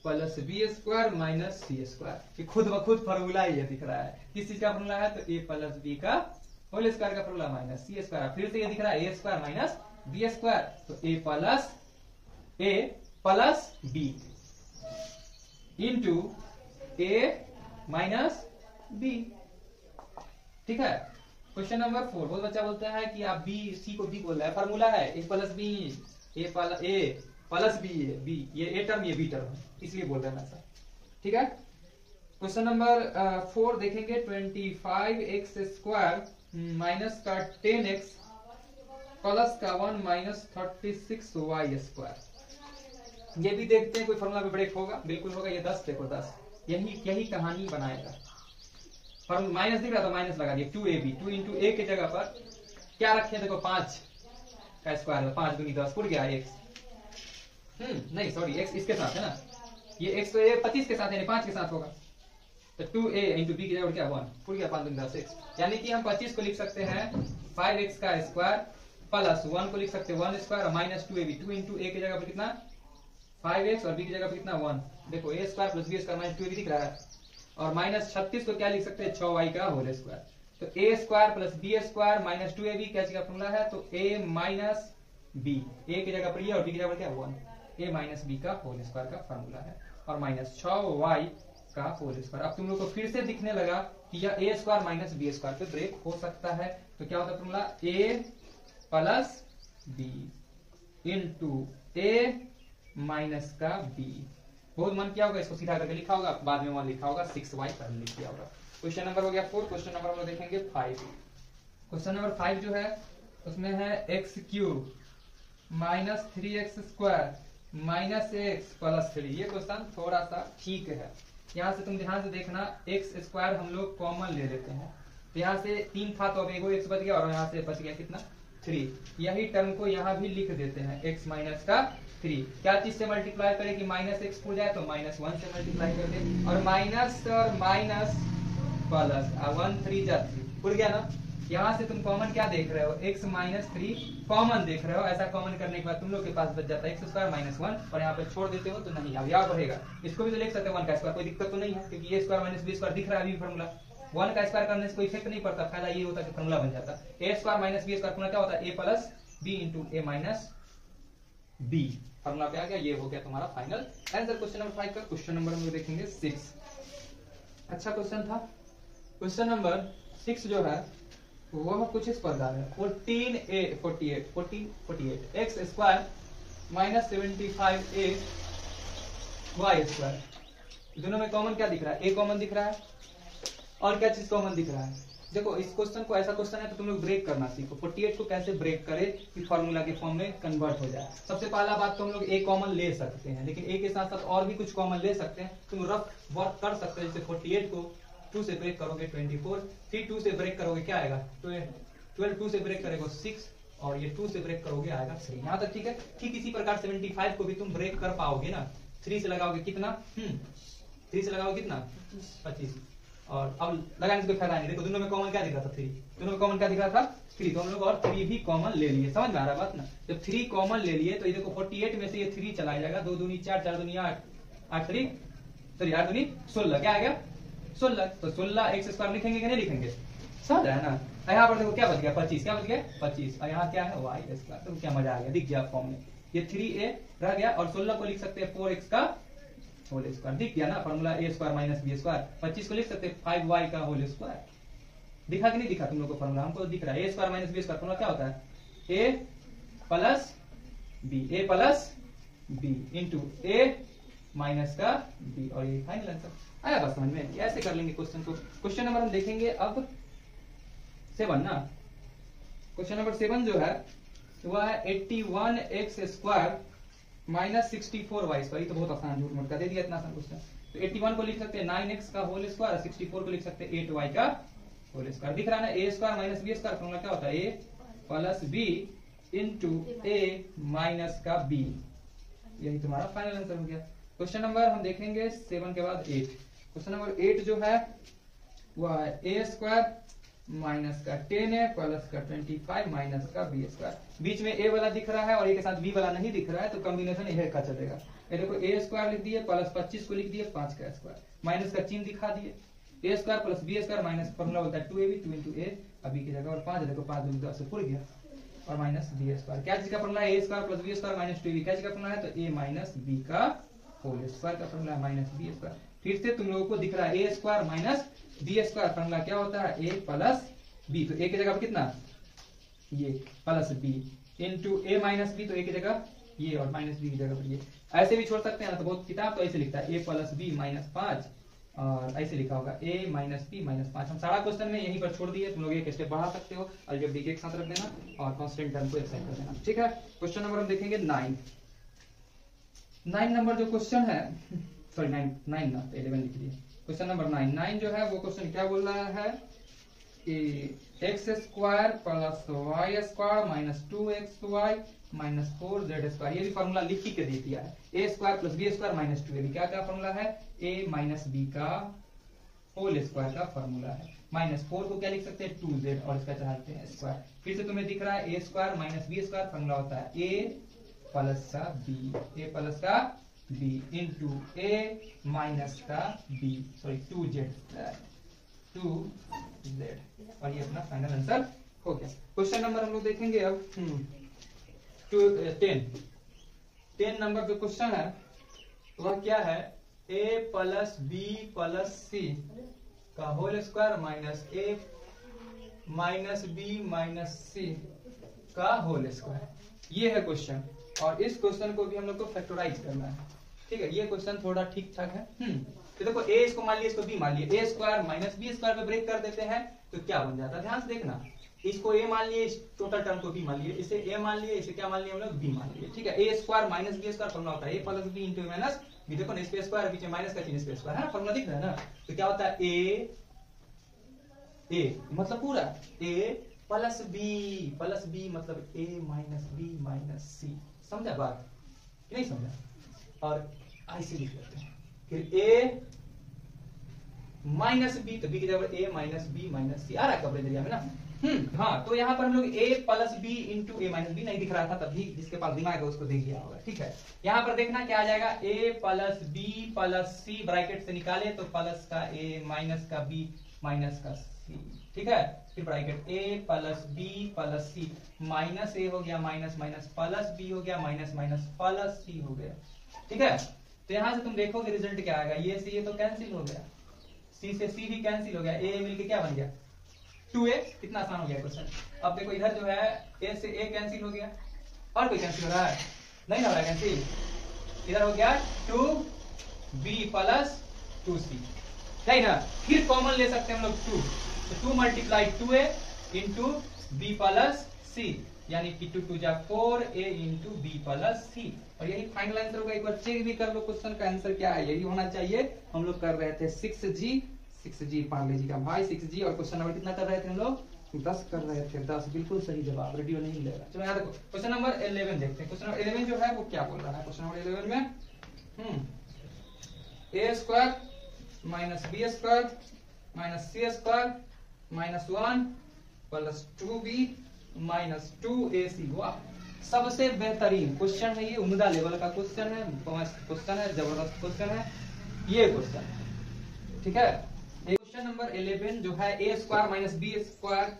S1: plus b square minus c square. ये खुद ब खुद फॉर्मूला ये दिख रहा है, किस चीज का फॉर्मूला है तो a प्लस b का होल स्क्वायर का फॉर्मूला माइनस c स्क्वायर। फिर से ये दिख रहा है a square minus b square, तो a plus b into a minus b। ठीक है, क्वेश्चन नंबर 4। बहुत बच्चा बोलता है कि आप c को b बोल रहा है, फॉर्मूला है a plus b, a plus b, ये a टर्म ये b टर्म, इसलिए बोल रहे हैं ऐसा। ठीक है, क्वेश्चन नंबर 4 देखेंगे 25x स्क्वायर माइनस का 10x प्लस का 1 माइनस 36y स्क्वायर। ये भी देखते हैं कोई फॉर्मूला पे ब्रेक होगा, बिल्कुल होगा। ये 10 देखो 10, यही कहानी बनाएगा। माइनस दिख रहा तो माइनस लगा दिया 2ab, 2 इंटू a की जगह पर क्या रखे देखो 5, का स्क्वायर है 5 दूनी 10 फुट गया x। नहीं सॉरी x इसके साथ है ना, ये x तो ये 25 के साथ है 5 के साथ होगा, तो 2a इंटू बी की जगह क्या 1 फुट गया 5 दूनी 10 x। यानी कि हम 25 को लिख सकते हैं 5x का स्क्वायर प्लस 1 को लिख सकते हैं 1 square minus 2ab, 2 into a की जगह पर कितना 5x और b की जगह पर कितना 1। देखो a square plus b square minus 2ab दिख रहा है, और माइनस 36 को क्या लिख सकते हैं 6y का होल स्क्वायर। तो a square plus b square minus 2ab क्या चीज का फॉर्मूला है, तो a माइनस b, a की जगह पर ये और b की जगह पर क्या 1, a माइनस b का होल स्क्वायर का फॉर्मूला है, और माइनस 6y का होल स्क्वायर। अब तुम लोग को फिर से दिखने लगा कि यह a square minus b square पे ब्रेक हो सकता है, तो क्या होता है formula a plus b into a minus का b। बहुत मन किया होगा, इसको सीधा करके लिखा होगा, बाद में वहां लिखा होगा 6y पहले लिख दिया होगा। क्वेश्चन नंबर हो गया 4। क्वेश्चन नंबर हम लोग देखेंगे 5। क्वेश्चन नंबर 5 जो है उसमें है x cube minus 3x square minus x plus 3। ये क्वेश्चन थोड़ा सा ठीक है, यहाँ से तुम ध्यान से देखना, एक्स स्क्वायर हम लोग कॉमन ले लेते हैं, तो यहाँ से 3 था तो अब एगो x बच गया, और यहाँ से बच गया कितना 3। यही टर्म को यहाँ भी लिख देते हैं x माइनस का 3। क्या चीज से मल्टीप्लाई करें कि माइनस x हो जाए, तो माइनस 1 से मल्टीप्लाई कर दे, और माइनस प्लस 1 3 जा 3 उड़ गया ना। यहाँ से तुम कॉमन क्या देख रहे हो, x माइनस 3 कॉमन देख रहे हो। ऐसा कॉमन करने के बाद तुम लोग के पास बच जाता है एक्स स्क्वायर माइनस 1, और यहाँ पे छोड़ देते हो तो नहीं अब यहाँ बढ़ेगा। इसको भी तो लिख सकते हो 1 का स्क्वायर, कोई दिक्कत तो नहीं है, क्योंकि ए स्क्वायर माइनस बी स्क्वायर दिख रहा है अभी फॉर्मूला। 1 का स्क्वायर करने से कोई इफेक्ट नहीं पड़ता, फायदा ये होता है कि फॉर्मूला बन जाता है। A square minus B square formula क्या होता है, a plus B into A minus B. Formula पे आ गया, ये हो गया तुम्हारा फाइनल आंसर क्वेश्चन नंबर 5 का। क्वेश्चन नंबर हम लोग देखेंगे 6। अच्छा क्वेश्चन था। क्वेश्चन नंबर 6 जो है वह कुछ इस प्रकार है, 14 X square minus 75a Y square. दोनों में कॉमन क्या दिख रहा है, a कॉमन दिख रहा है, और क्या चीज कॉमन दिख रहा है। देखो इस क्वेश्चन को, ऐसा क्वेश्चन है तो तुम लोग ब्रेक करना सीखो। 48 को कैसे ब्रेक करे कि फॉर्मूला के फॉर्म में कन्वर्ट हो जाए। सबसे पहला बात तो हम लोग a कॉमन ले सकते हैं, लेकिन a के साथ साथ और भी कुछ कॉमन ले सकते हैं। तुम रफ वर्क कर सकते हो, जैसे 48 को 2 से ब्रेक करोगे 24, फिर 2 से ब्रेक करोगे क्या आएगा 12, 2 से ब्रेक करेगा 6, और ये 2 से ब्रेक करोगे आएगा 3। यहाँ तक ठीक है। ठीक इसी प्रकार 75 को भी तुम ब्रेक कर पाओगे ना, 3 से लगाओगे कितना 3 से लगाओगे कितना 25, और अब लगाने से कोई फायदा नहीं। देखो दोनों में कॉमन क्या दिख रहा था 3, दोनों में कॉमन क्या दिख रहा था 3, तो हम लोग और 3 भी कॉमन ले लिए। समझ में आ रहा बात ना। जब 3 कॉमन ले लिए तो ये देखो 48 में से ये 3 चला जाएगा, 2 दूनी 4, 4 दूनी 8, 8 दूनी 16, क्या आ गया 16। तो 16 एक्स स्क्वायर लिखेंगे कि नहीं लिखेंगे, समझ रहा है ना। यहाँ पर देखो क्या बच गया 25, क्या बच गया 25, और यहाँ क्या है वाई स्क्वायर। तो क्या मजा आ गया, दिख गया फॉर्म में, ये 3a रह गया, और 16 को लिख सकते हैं 4x का होल स्क्वायर, दिख गया ना formula a square minus B square. 25 को लिख सकते हैं 5y का होल स्क्वायर। दिखा कि नहीं दिखा तुम लोग को फॉर्मूला, हमको दिख रहा है। a square minus B square formula क्या होता है, a plus b into a minus का b, और ये फाइनल आंसर आया बस समझ में। ऐसे कर लेंगे क्वेश्चन को। क्वेश्चन नंबर हम देखेंगे अब 7 ना। क्वेश्चन नंबर 7 जो है वह है 81x square minus 64y square. तो बहुत आसान, झूठ मूठ का दे दिया इतना आसान क्वेश्चन। तो 81 को लिख सकते हैं 9x का होल स्क्वायर, 64 को लिख सकते हैं 8y का होल स्क्वायर। दिख रहा है ना, a square minus B square formula क्या होता है, a plus b into a minus का b। यही तुम्हारा फाइनल आंसर हो गया। क्वेश्चन नंबर हम देखेंगे 7 के बाद 8। क्वेश्चन नंबर 8 जो है वह है a स्क्वायर माइनस का 10a प्लस का 25 माइनस का b स्क्वायर। बीच में a वाला दिख रहा है और a के साथ b वाला नहीं दिख रहा है, तो कॉम्बिनेशन यह का चलेगा। ये देखो a स्क्वायर लिख दिए प्लस 25 को लिख दिए 5 का स्क्वायर, माइनस का चिन्ह दिखा दिए, a square plus b square minus formula होता है 2ab 2 इंटू a, अभी की जगह और 5 देखो 5 दूनी 10 से पूरा गया, और माइनस b स्क्वायर। क्या चीज का फॉर्मूला है, a square plus b square minus 2ab। क्या चीज का फॉर्मूला है, तो a माइनस b का होल स्क्वायर का फॉर्मूला है माइनस b स्क्वायर। फिर से तुम लोगों को दिख रहा है a square minus b square formula क्या होता है, a प्लस b। तो a की जगह पर कितना, ये plus b into a minus b, तो a की जगह ये और माइनस b की जगह पर ये। ऐसे भी छोड़ सकते हैं ना, तो बहुत किताब तो ऐसे लिखता है a प्लस b माइनस 5, और ऐसे लिखा होगा a माइनस b माइनस 5। हम सारा क्वेश्चन में यहीं पर छोड़ दिए, तुम लोग एक स्टेप बढ़ा सकते हो, अलजेब्रिक एक साथ रख देना और कांस्टेंट टर्म को एक साइड कर देना। ठीक है। क्वेश्चन नंबर हम देखेंगे 9 नंबर जो क्वेश्चन है, सॉरी 9 ना, 11 लिख दिए। क्वेश्चन नंबर 9 जो है वो क्वेश्चन क्या बोल रहा है, X square plus Y square minus 2xy minus 4z square. ये भी फॉर्मूला लिख के दे दिया है। A square plus B square minus 2ab क्या क्या फॉर्मूला है, a माइनस बी का होल स्क्वायर का फॉर्मूला है। माइनस 4 को क्या लिख सकते हैं 2z और इसका चाहते हैं स्क्वायर। फिर से तुम्हें दिख रहा है A square minus B square formula होता है a प्लस का b इंटू a माइनस का b सॉरी 2z और ये अपना फाइनल आंसर हो गया। क्वेश्चन नंबर हम लोग देखेंगे अब 10 नंबर जो क्वेश्चन है वह क्या है, a plus B plus C का whole square minus a minus B minus C का होल स्क्वायर। ये है क्वेश्चन और इस क्वेश्चन को भी हम लोग को फैक्टराइज करना है। ठीक है, ये क्वेश्चन थोड़ा ठीक ठाक है। तो देखो a इसको मान लिया, इसको b मान लिया, a square minus B square पे ब्रेक कर देते हैं तो क्या बन जाता है, ध्यान से देखना। इसको a मान लिए, इस टोटल टर्म को b मान लिए, इसे a मान लिए, इसे क्या मान लिया हम लोग b मान लिए। ठीक है, a square minus B square formula होता है a plus B into minus B. देखो ना, इस पे स्क्वायर बीच में माइनस का चिन्ह, इस पे स्क्वायर है ना, फॉर्मूला दिख रहा है ना। तो क्या होता है a मतलब पूरा a प्लस बी मतलब a माइनस बी माइनस सी। समझा बात, नहीं समझा? और ऐसे लिख लेते हैं फिर a माइनस बी, तो b की जगह a माइनस बी माइनस सी आ रहा है कपड़े एरिया में ना। हाँ, तो यहाँ पर हम लोग a plus B into A minus B नहीं दिख रहा था तभी, जिसके पास दिमाग है उसको देख लिया होगा। ठीक है, यहाँ पर देखना क्या आ जाएगा, a plus B plus C bracket से निकाले तो प्लस का a माइनस का b माइनस का c। ठीक है, फिर bracket a plus B plus C minus a हो गया माइनस माइनस प्लस b हो गया माइनस माइनस प्लस c हो गया। ठीक है, तो यहां से तुम देखोगे रिजल्ट क्या आएगा, ये से ये तो कैंसिल हो गया, c से c भी कैंसिल हो गया, a मिलके क्या बन गया 2a। कितना आसान हो गया क्वेश्चन। अब देखो इधर जो है a से a कैंसिल हो गया, और कोई कैंसिल हो रहा है, नहीं हो रहा है कैंसिल। इधर हो गया 2b प्लस 2c, सही ना। फिर कॉमन ले सकते हैं हम लोग 2, तो 2 multiply 2a into b plus c, यानी कि 2 2 जा 4a into b plus c। और यही फाइनल आंसर होगा। एक बार चेक भी कर लो क्वेश्चन का आंसर क्या है, यही होना चाहिए। हम लोग कर रहे थे 6G पार्ले जी का भाई 6G, और क्वेश्चन नंबर कितना कर रहे थे हम लोग 10 कर रहे थे। 10 बिल्कुल सही जवाब, रेडियो नहीं ले रहा। चलो यहाँ देखो क्वेश्चन नंबर 11 देखते हैं। क्वेश्चन नंबर 11 जो है वो क्या बोल रहा है, क्वेश्चन नंबर 11 में a square minus B square minus C square minus 1 plus 2b minus 2ac। वाह, सबसे बेहतरीन क्वेश्चन है ये, उम्दा लेवल का क्वेश्चन है, क्वेश्चन है, जबरदस्त क्वेश्चन है ये क्वेश्चन। ठीक है, क्वेश्चन नंबर 11 जो है a square minus B square,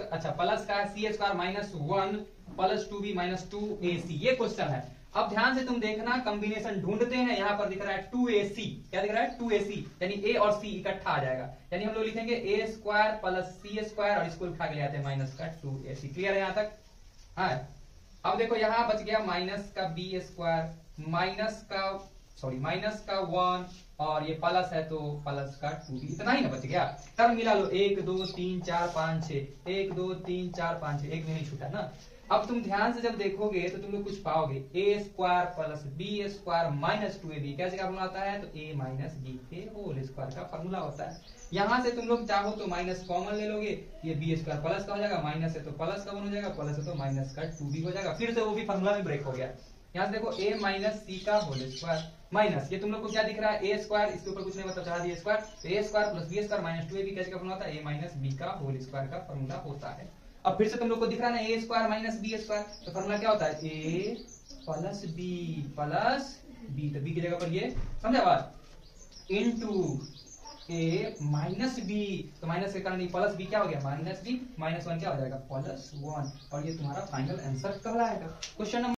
S1: अच्छा प्लस का है C square minus 1 plus 2b minus 2ac, ये क्वेश्चन है। अब ध्यान से तुम देखना, कॉम्बिनेशन ढूंढते हैं। यहाँ पर दिख रहा है 2ac, क्या दिख रहा है 2ac, यानी a और c इकट्ठा आ जाएगा, यानी हम लोग लिखेंगे a square plus C square और इसको उठा के ले आते हैं माइनस का 2ac। क्लियर है यहाँ तक? हाँ, अब देखो यहाँ बच गया माइनस का बी स्क्वायर माइनस का 1 और ये प्लस है तो प्लस का 2b, इतना ही ना बच गया। तब मिला लो 1 2 3 4 5 6, 1 2 3 4 5 6, एक भी नहीं छूटा ना। अब तुम ध्यान से जब देखोगे तो तुम लोग कुछ पाओगे, a square plus B square minus 2ab कैसे का फॉर्मूला होता है, तो a माइनस बी के होल स्क्वायर का फॉर्मूला होता है। यहाँ से तुम लोग चाहो तो माइनस कॉमन ले लोगे, ये बी स्क्वायर प्लस का हो जाएगा, माइनस है तो प्लस का 1 हो जाएगा, प्लस है तो माइनस का 2b हो जाएगा। फिर से वो भी फॉर्मूला में ब्रेक हो गया। यहाँ से देखो a माइनस सी का होल स्क्वायर माइनस, ये तुम लोग को क्या दिख रहा है a स्क्वायर, इसके ऊपर कुछ नहीं मतलब चढ़ा दिया स्क्वायर, तो a square plus B square minus 2ab कैसे का फॉर्मूला होता है, a माइनस बी का होल स्क्वायर का फॉर्मूला होता है। अब फिर से तुम लोग को दिख रहा है ना a square minus B square, तो फॉर्मूला क्या होता है a प्लस बी, तो b की जगह पर ये समझा बात, इनटू a माइनस बी, तो माइनस के कारण प्लस बी क्या हो गया माइनस बी माइनस 1 क्या हो जाएगा प्लस 1, और ये तुम्हारा फाइनल आंसर कहलाएगा। क्वेश्चन नंबर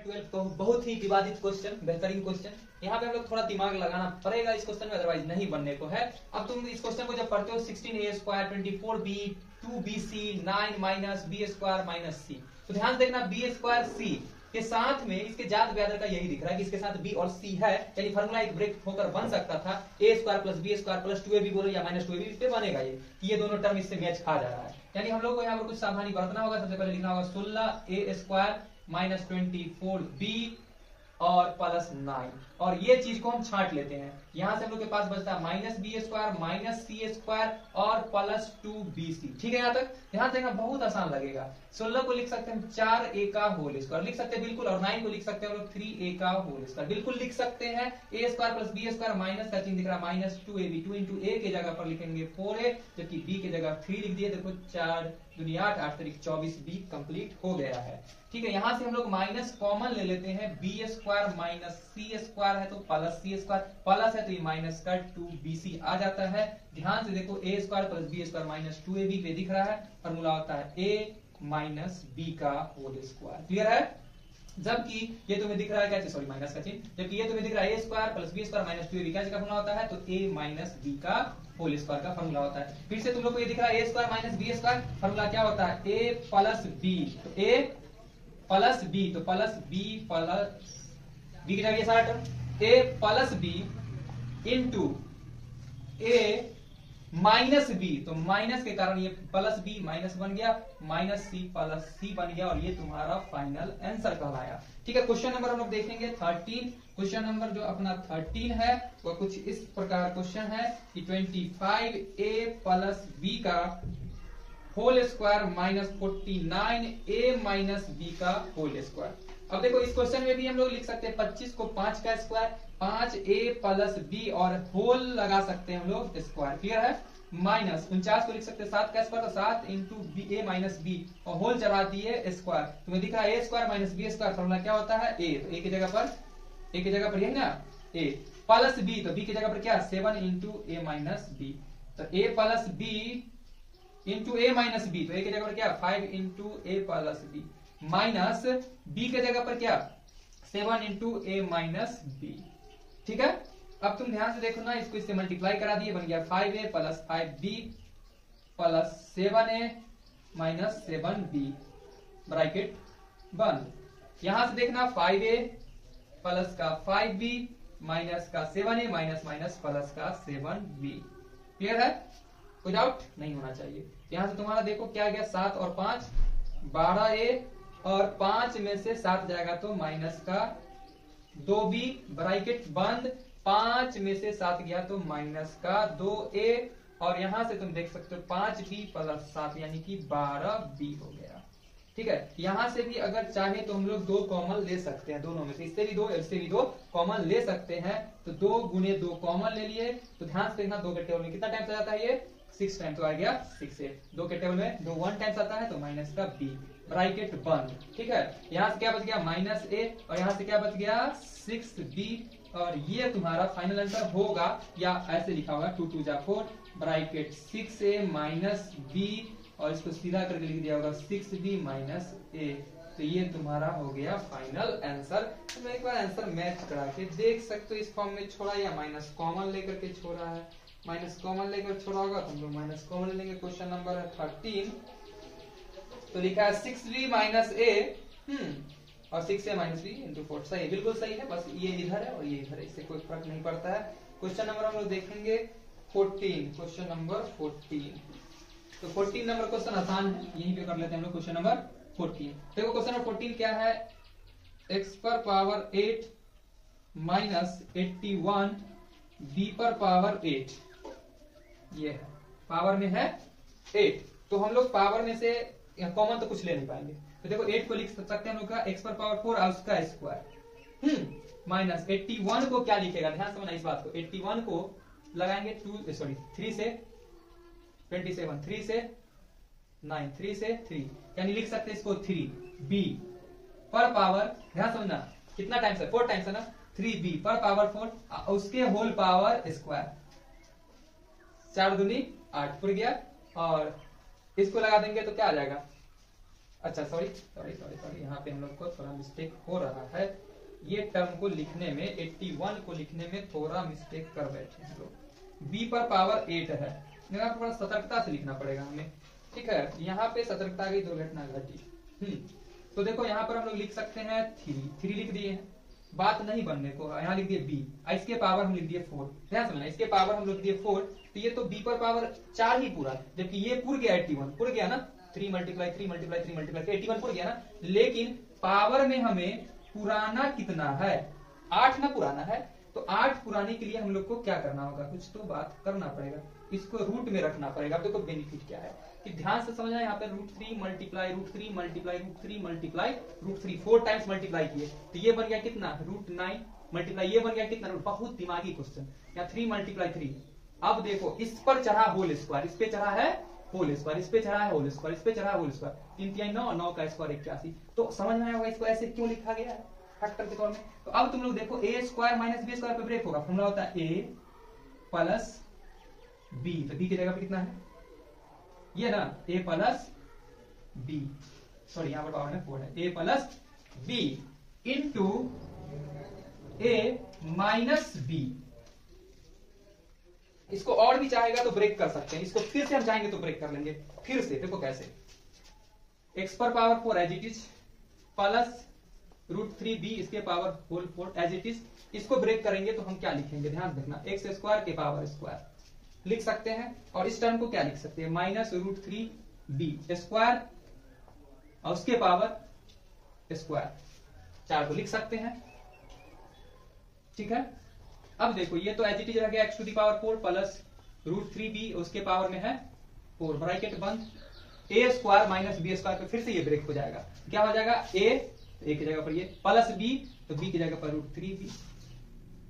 S1: 12 बहुत ही विवादित क्वेश्चन, बेहतरीन क्वेश्चन। यहाँ पे हम लोग थोड़ा दिमाग लगाना पड़ेगा इस क्वेश्चन में, अदरवाइज नहीं बनने को है। अब तुम इस क्वेश्चन को जब पढ़ते हो 16a square 24b 2bc 9 minus B square minus C, तो ध्यान देखना बी स्क्वायर सी के साथ में इसके जात ब्यादर का यही दिख रहा है कि इसके साथ b और c है, यानी फार्मूला एक ब्रेक होकर बन सकता था a square plus B square plus 2ab बोलो या माइनस 2ab, इस पे बनेगा ये दोनों टर्म इससे मैच खा जा रहा है। यानी हम लोग को यहाँ पर कुछ सावधानी बरतना होगा। सबसे पहले लिखना होगा 16a स्क्वायर माइनस 24b और प्लस 9, और ये चीज को हम छांट लेते हैं। यहां से हम लोग के पास बचता है minus B square minus C square और प्लस 2bc। ठीक है, यहां तक बहुत आसान लगेगा। 16 को लिख सकते हैं 4a का होल स्क्वायर लिख सकते हैं बिल्कुल, और 9 को लिख सकते हैं हम लोग 3a का होल स्क्वायर बिल्कुल लिख सकते हैं। a square plus b square minus का चिन्ह दिख रहा है माइनस 2ab, 2 इंटू a के जगह पर लिखेंगे 4a, जबकि b के जगह 3 लिख दिए। देखो 4 दुनिया 8 8 तारीख 24b कंप्लीट हो गया है। ठीक है, यहां से हम लोग माइनस कॉमन ले लेते हैं, B square minus C square है तो प्लस सी स्क्वायर, प्लस है तो ये माइनस का 2bc आ जाता है। ध्यान से देखो a square plus B square minus 2ab पे दिख रहा है, फॉर्मूला होता है a माइनस b का होल स्क्वायर। क्लियर है? जबकि ये तुम्हें दिख रहा है क्या, सॉरी माइनस का चिन्ह, जबकि ये तुम्हें दिख रहा है a square plus B square minus 2ab क्या का फॉर्मूला होता है, तो a माइनस b का होल स्क्वायर का फॉर्मूला होता है। फिर से तुम लोग को ये दिख रहा है a square minus B square, formula क्या होता है a प्लस b, तो a प्लस b, तो प्लस b प्लस b की जगह ये सारा term a plus b into a minus b, तो माइनस के कारण ये प्लस b माइनस बन गया, माइनस c प्लस c बन गया, और ये तुम्हारा फाइनल आंसर कहलाया। ठीक है, क्वेश्चन नंबर हम लोग देखेंगे 13। क्वेश्चन नंबर जो अपना 13 है वो कुछ इस प्रकार क्वेश्चन है कि 25a प्लस b का whole square minus 49a minus b का होल स्क्वायर। अब देखो इस क्वेश्चन में भी हम लोग लिख सकते हैं 25 को 5 का स्क्वायर, 5a प्लस b और होल लगा सकते हैं हम लोग स्क्वायर। क्लियर है? माइनस 49 को लिख सकते हैं 7 का स्क्वायर, तो 7 इंटू a माइनस b और होल चढ़ा दिए स्क्वायर। तुम्हें दिख रहा है a square minus b square, formula क्या होता है a, तो a की जगह पर यही ना a प्लस b, तो b की जगह पर क्या 7 इंटू a माइनस b, तो a plus b into A minus B, तो ए की जगह पर क्या 5 into A plus B, minus B के जगह पर क्या 7 इंटू ए माइनस बी। ठीक है, अब तुम ध्यान से देखो ना, इसको इससे मल्टीप्लाई करा दिए, बन गया 5a plus 5b plus 7a minus 7b, bracket बंद। यहां से देखना 5a प्लस का 5b माइनस का 7a माइनस माइनस प्लस का 7b। क्लियर है? कोई डाउट नहीं होना चाहिए। यहां से तुम्हारा देखो क्या गया 7 और 5 12a, और 5 में से 7 जाएगा तो माइनस का 2b, ब्रैकेट बंद। 5 में से 7 गया तो माइनस का 2a, और यहां से तुम देख सकते हो 5b प्लस 7 यानी कि 12b हो गया। ठीक है, यहां से भी अगर चाहे तो हम लोग 2 कॉमन ले सकते हैं, दोनों में से इससे भी 2 इससे भी 2 कॉमन ले सकते हैं, तो 2 गुने 2 कॉमन ले लिए, तो ध्यान से देखना 2 के टेबल में कितना टाइम्स आ जाता है, ये 6 टाइम, तो आ गया 6a। 2 के टेबल में 2 1 टाइम्स आता है तो माइनस का b, ब्रैकेट बंद। ठीक है, यहां से क्या बच गया माइनस a, और यहां से क्या बच गया 6b, और ये तुम्हारा फाइनल आंसर होगा, या ऐसे लिखा होगा 2 2 जा 4 ब्रैकेट 6a माइनस b, और इसको सीधा करके लिख दिया होगा 6b माइनस a, तो ये तुम्हारा हो गया फाइनल आंसर। तो एक बार आंसर मैच करा के देख सकते हो, इस फॉर्म में छोड़ा या माइनस कॉमन लेकर के छोड़ा है। माइनस कॉमन लेकर छोड़ा होगा तो हम लोग माइनस कॉमन लेंगे। क्वेश्चन नंबर 13, तो लिखा है 6b माइनस a और 6a माइनस b इंटू 4, सही, बिल्कुल सही है, बस ये इधर है और ये इधर है, इससे कोई फर्क नहीं पड़ता है। क्वेश्चन नंबर हम लोग देखेंगे 14, क्वेश्चन नंबर 14। तो 14 नंबर क्वेश्चन आसान है, यहीं पे कर लेते हैं हम लोग। क्वेश्चन नंबर 14, देखो क्वेश्चन नंबर 14 क्या है, x पर पावर 8 माइनस 81 b पर पावर 8, ये है पावर में है 8, तो हम लोग पावर में से कॉमन तो कुछ ले नहीं पाएंगे, तो देखो 8 को लिख सकते हैं हम लोग का x पर पावर 4 और उसका स्क्वायर, माइनस 81 को क्या लिखेगा, ध्यान से समझना इस बात को, 81 को लगाएंगे 3 से 27, 3 से 9, 3 से 3, यानी लिख सकते हैं इसको 3b पर पावर, ध्यान समझना कितना टाइम्स है 4 टाइम्स है ना, 3b पर पावर 4 उसके होल पावर स्क्वायर, 4 दूनी 8 पुर गया, और इसको लगा देंगे तो क्या आ जाएगा, अच्छा सॉरी यहाँ पे हम लोग को थोड़ा मिस्टेक हो रहा है, ये टर्म को लिखने में 81 को लिखने में थोड़ा मिस्टेक कर बैठे हम लोग, b पर पावर 8 है, यहाँ पर थोड़ा सतर्कता से लिखना पड़ेगा हमें। ठीक है, यहाँ पे सतर्कता की दुर्घटना घटी। तो देखो यहाँ पर हम लोग लिख सकते हैं 3 लिख दिए हैं, बात नहीं बनने को, यहाँ लिख दिए b, इसके पावर हम लिख दिए 4, ध्यान समझना इसके पावर हम लिख दिए 4, तो ये तो b पर पावर 4 ही पूरा, जबकि ये पुर गया 81, पुर गया ना, 3 मल्टीप्लाई 81 पुर गया ना, लेकिन पावर में हमें पुराना कितना है 8 ना पुराना है, तो 8 पुराने के लिए हम लोग को क्या करना होगा, कुछ तो बात करना पड़ेगा, इसको रूट में रखना पड़ेगा। अब देखो बेनिफिट क्या है कि ध्यान से समझना, यहाँ पे √3 multiply √3 multiply √3 multiply √3 4 times multiply किए, तो ये बन गया कितना √9 मल्टीप्लाई, ये बन गया कितना बहुत दिमागी क्वेश्चन, यहाँ 3 मल्टीप्लाई 3। अब देखो इस पर चढ़ा होल स्क्वायर, इस पे चढ़ा है होल स्क्वायर, इस पे चढ़ा है होल स्क्वायर, इस पे चढ़ा है होल स्क्वायर, 3 3 9, 9 का स्क्वायर 81। तो समझ में आया होगा इसको ऐसे क्यों लिखा गया है फैक्टर के तौर में। तो अब तुम लोग देखो a square minus b square पे ब्रेक होगा, फॉर्मूला होता है a प्लस b, तो b की जगह पे कितना है ये ना a प्लस b, सॉरी यहाँ पर पावर में 4 है, a plus b into a minus b। इसको और भी चाहेगा तो ब्रेक कर सकते हैं, इसको फिर से हम चाहेंगे तो ब्रेक कर लेंगे, फिर से देखो कैसे, x पर power 4 as it is plus √3b इसके power whole 4 as it is. इसको ब्रेक करेंगे तो हम क्या लिखेंगे, ध्यान रखना, x स्क्वायर के पावर स्क्वायर लिख सकते हैं, और इस टर्म को क्या लिख सकते हैं माइनस √3b स्क्वायर और उसके पावर स्क्वायर, 4 को लिख सकते हैं, ठीक है। अब देखो ये तो एज इट इज रह गया x to the power 4 plus √3b उसके पावर में है 4, ब्रैकेट बंद, a square minus b square पे फिर से ये ब्रेक हो जाएगा, क्या हो जाएगा a, तो a की जगह पर ये प्लस b, तो b की जगह पर √3b,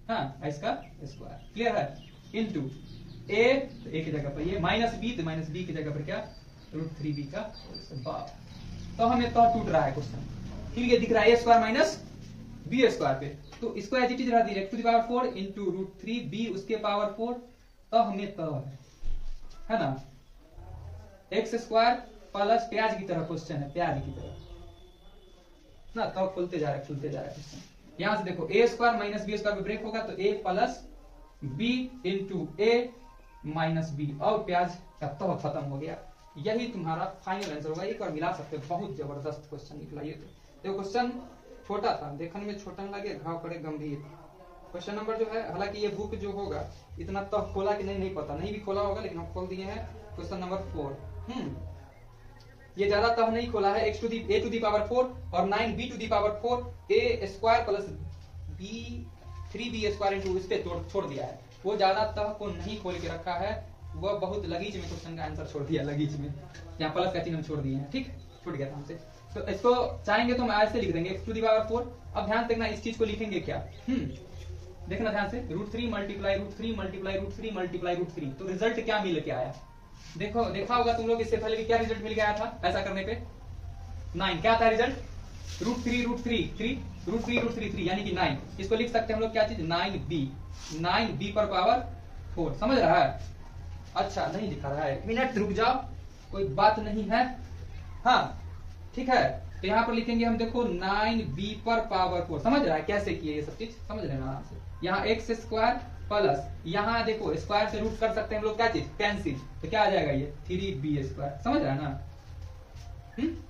S1: हाँ इसका स्क्वायर, क्लियर है, इंटू a, तो a की जगह पर ये माइनस b, तो माइनस b की जगह पर क्या √3b का बाप। तो हमें तो टूट रहा है क्वेश्चन, फिर ये दिख रहा है a square minus b square पे, तो इसको एज इट इज रख दिया x to the power 4 into √3b उसके पावर 4, तो हमें तो है ना x स्क्वायर प्लस प्याज की तरह क्वेश्चन है, प्याज की तरह ना, तो खुलते जा रहा है खुलते जा रहा है क्वेश्चन। यहां से देखो a square minus b square पे ब्रेक होगा, तो a plus b into a minus b, और प्याज का तो खत्म हो गया, यही तुम्हारा फाइनल आंसर होगा। एक और मिला सकते हो, बहुत जबरदस्त क्वेश्चन निकला ये तो क्वेश्चन छोटा था, देखने में छोटा न लगे, घाव करे गंभीर। क्वेश्चन नंबर जो है, हालांकि ये बुक जो होगा इतना तो खोला कि नहीं पता, नहीं भी खोला होगा, लेकिन हम खोल दिए हैं क्वेश्चन नंबर 4। ये ज्यादा तह नहीं खोला है, x to the a to the power 4 और 9b to the power 4 a square plus b 3b square into इस पे छोड़ दिया है, वो ज्यादा तह को नहीं खोल के रखा है, वह बहुत लगीच में क्वेश्चन का आंसर छोड़ दिया, लगीच में, यहाँ प्लस का चिन्ह हम छोड़ दिए हैं, ठीक छूट गया था हमसे। तो इसको चाहेंगे तो हम ऐसे लिख देंगे x टू दी पावर 4। अब ध्यान देखना इस चीज को लिखेंगे क्या, देखना ध्यान से, √3 मल्टीप्लाई √3 मल्टीप्लाई √3 मल्टीप्लाई √3, तो रिजल्ट क्या मिल के आया, देखो देखा होगा तुम लोग, इससे पहले भी क्या रिजल्ट मिल गया था ऐसा करने पे 9, क्या था रिजल्ट √3 यानी कि 9, इसको लिख सकते हैं हम लोग क्या चीज 9b पर पावर 4, समझ रहा है, अच्छा नहीं दिखा रहा है, मिनट रुक जाओ, कोई बात नहीं है, हाँ ठीक है। तो यहाँ पर लिखेंगे हम, देखो 9b पर पावर 4, समझ रहा है कैसे किए ये सब चीज, समझ लेना आराम से। यहाँ x स्क्वायर प्लस, यहाँ देखो स्क्वायर से रूट कर सकते हैं हम लोग क्या चीज कैंसिल, तो क्या आ जाएगा ये 3b स्क्वायर, समझ रहा है ना,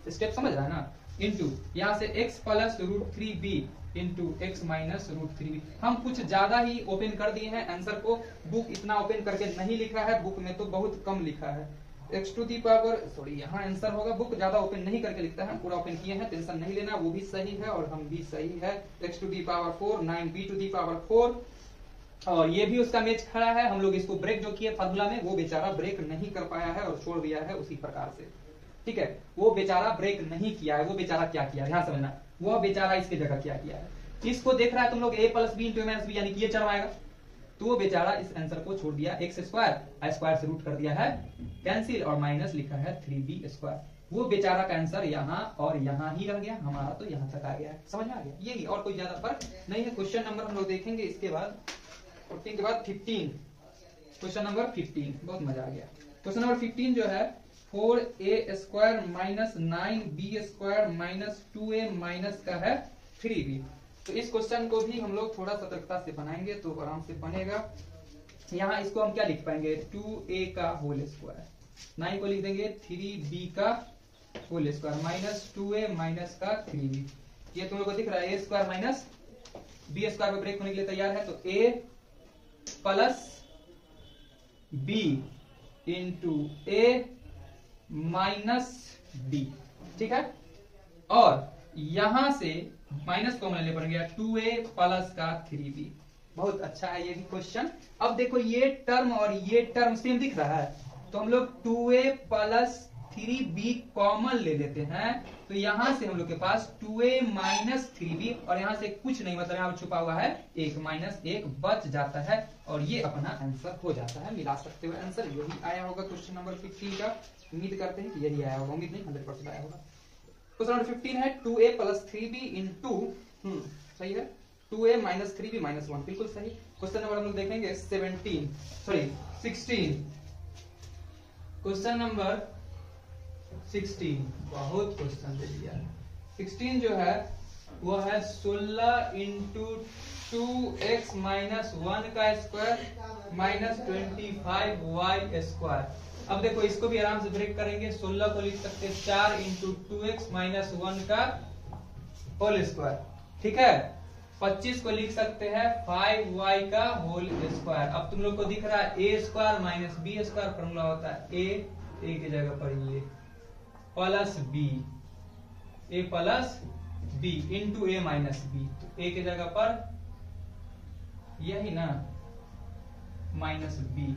S1: स्टेप समझ रहा है ना, इंटू यहाँ से x plus √3b into x minus √3b। हम कुछ ज्यादा ही ओपन कर दिए हैं आंसर को, बुक इतना ओपन करके नहीं लिखा है, बुक में तो बहुत कम लिखा है, x to the power, sorry यहाँ आंसर होगा, बुक ज्यादा ओपन नहीं करके लिखता है, हम पूरा ओपन किए हैं, टेंशन नहीं लेना, वो भी सही है और हम भी सही है, x to the power 4 9b to the power 4, और ये भी उसका मैच खड़ा है। हम लोग इसको ब्रेक जो किए फार्मूला में, वो बेचारा ब्रेक नहीं कर पाया है और छोड़ दिया है उसी प्रकार से, ठीक है, वो बेचारा ब्रेक नहीं किया है, वो बेचारा क्या किया है ध्यान समझना, वो बेचारा इसकी जगह क्या किया है, इसको देख रहा है तुम लोग a plus b into minus b यानी कि ये चढ़वाएगा, तो वो बेचारा इस आंसर को छोड़ दिया, x स्क्वायर स्क्वायर से रूट कर दिया है कैंसिल, और माइनस लिखा है 3b स्क्वायर, वो बेचारा का आंसर यहाँ और यहाँ ही रह गया, हमारा तो यहाँ तक आ गया है, समझ में आ गया, यही और कोई ज्यादा फर्क नहीं है। क्वेश्चन नंबर हम लोग देखेंगे इसके बाद 14 के बाद 15, क्वेश्चन नंबर 15, बहुत मजा आ गया। क्वेश्चन नंबर 15 जो है 4a square minus 9b square minus 2a minus का है 3b। तो इस क्वेश्चन को भी हम लोग थोड़ा सतर्कता से बनाएंगे तो आराम से बनेगा। यहाँ इसको हम क्या लिख पाएंगे, 2a का होल स्क्वायर, 9 को लिख देंगे 3b का whole square minus 2a minus का 3b। ये तुम लोग को दिख रहा है a square minus b square पे ब्रेक होने के लिए तैयार है, तो a plus b into a minus b, ठीक है, और यहां से माइनस कॉमन लेने पर गया 2a प्लस का 3b। बहुत अच्छा है ये भी क्वेश्चन। अब देखो ये टर्म और ये टर्म सेम दिख रहा है, तो हम लोग 2a प्लस 3b कॉमन ले लेते हैं, तो यहां से हम लोग के पास 2a माइनस 3b और यहां से कुछ नहीं, मतलब यहां छुपा हुआ है एक माइनस एक बच जाता है और ये अपना आंसर हो जाता है। मिला सकते हुए आंसर यही आया होगा क्वेश्चन नंबर 15 का। उम्मीद करते हैं कि यही आया होगा, उम्मीद नहीं 100% आया होगा। क्वेश्चन नंबर 15 है 2a प्लस 3b इंटू सही है 2a माइनस 3b माइनस 1, बिल्कुल सही। क्वेश्चन नंबर हम लोग देखेंगे 16। क्वेश्चन नंबर 16, बहुत क्वेश्चन दे दिया है। 16 जो है वो है 16 इंटू 2x माइनस 1 का स्क्वायर माइनस 25y स्क्वायर। अब देखो इसको भी आराम से ब्रेक करेंगे। 16 को लिख सकते हैं 4 इंटू 2x माइनस 1 का होल स्क्वायर, ठीक है। 25 को लिख सकते हैं 5y का होल स्क्वायर। अब तुम लोग को दिख रहा है a square minus b square, formula होता है a की जगह पर ये plus b, a plus b into a minus b, तो a की जगह पर यही ना माइनस b,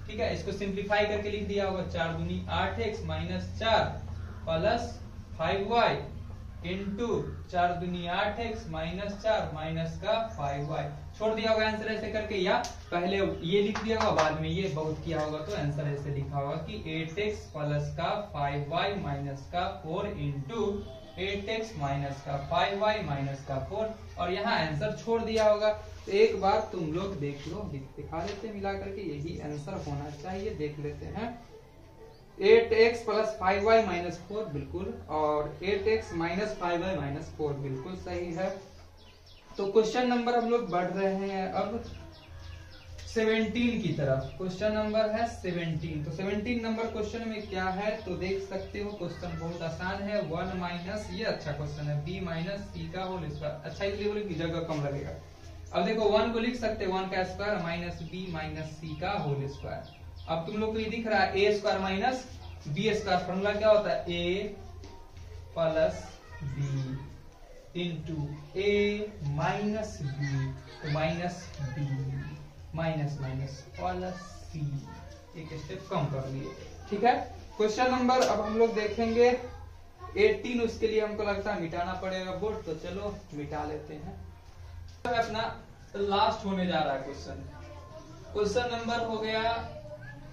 S1: ठीक है। इसको सिंप्लीफाई करके लिख दिया होगा 4 दूनी 8x minus 4 plus 5y into 4 दूनी 8x माइनस 4 माइनस का 5y। छोड़ दिया होगा आंसर ऐसे करके, या पहले ये लिख दिया होगा बाद में ये बहुत किया होगा, तो आंसर ऐसे लिखा होगा कि 8x प्लस का 5y माइनस का 4 इंटू 8x माइनस का 5y माइनस का 4, और यहाँ आंसर छोड़ दिया होगा। तो एक बार तुम लोग देख लो, दिखा देते मिला करके, यही आंसर होना चाहिए। देख लेते हैं 8x प्लस 5y माइनस 4 बिल्कुल, और 8x माइनस 5y माइनस 4 बिल्कुल सही है। तो क्वेश्चन नंबर हम लोग बढ़ रहे हैं अब 17 की तरफ। क्वेश्चन नंबर है 17। तो 17 नंबर क्वेश्चन में क्या है तो देख सकते हो, क्वेश्चन बहुत आसान है। 1 माइनस, ये अच्छा क्वेश्चन है, b माइनस सी का होल स्क्वायर। अच्छा इसलिए बोले कि जगह कम लगेगा। अब देखो 1 को लिख सकते हैं 1 का square minus b minus C का होल स्क्वायर। अब तुम लोग को ये दिख रहा है a square minus b square, formula क्या होता है a plus b into a minus b, तो minus b minus minus plus C, एक स्टेप कम कर लिए, ठीक है। क्वेश्चन नंबर अब हम लोग देखेंगे 18। उसके लिए हमको लगता है मिटाना पड़ेगा बोर्ड, तो चलो मिटा लेते हैं। तो अपना लास्ट होने जा रहा है क्वेश्चन। क्वेश्चन नंबर हो गया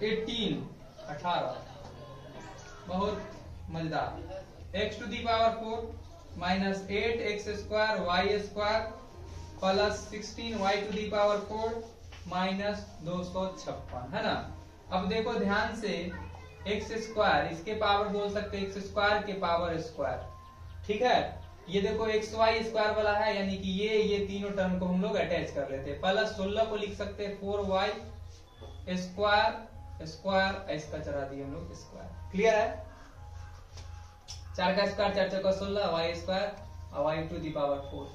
S1: 18, बहुत मजेदार। x to the power 4 minus 8x square y square plus 16y to the power 4 minus 256, है ना। अब देखो ध्यान से, एक्स स्क्वायर इसके पावर बोल सकते हैं, एक्स स्क्वायर के पावर स्क्वायर, ठीक है। ये देखो एक्स वाई स्क्वायर वाला है, यानी कि ये तीनों टर्म को हम लोग अटैच कर लेते हैं। प्लस 16 को लिख सकते हैं 4y स्क्वायर स्क्वायर, इसका चढ़ा दिए हम लोग स्क्वायर। क्लियर है। 4 का स्क्वायर 4 चौका 16 y स्क्वायर और y टू दी पावर 4।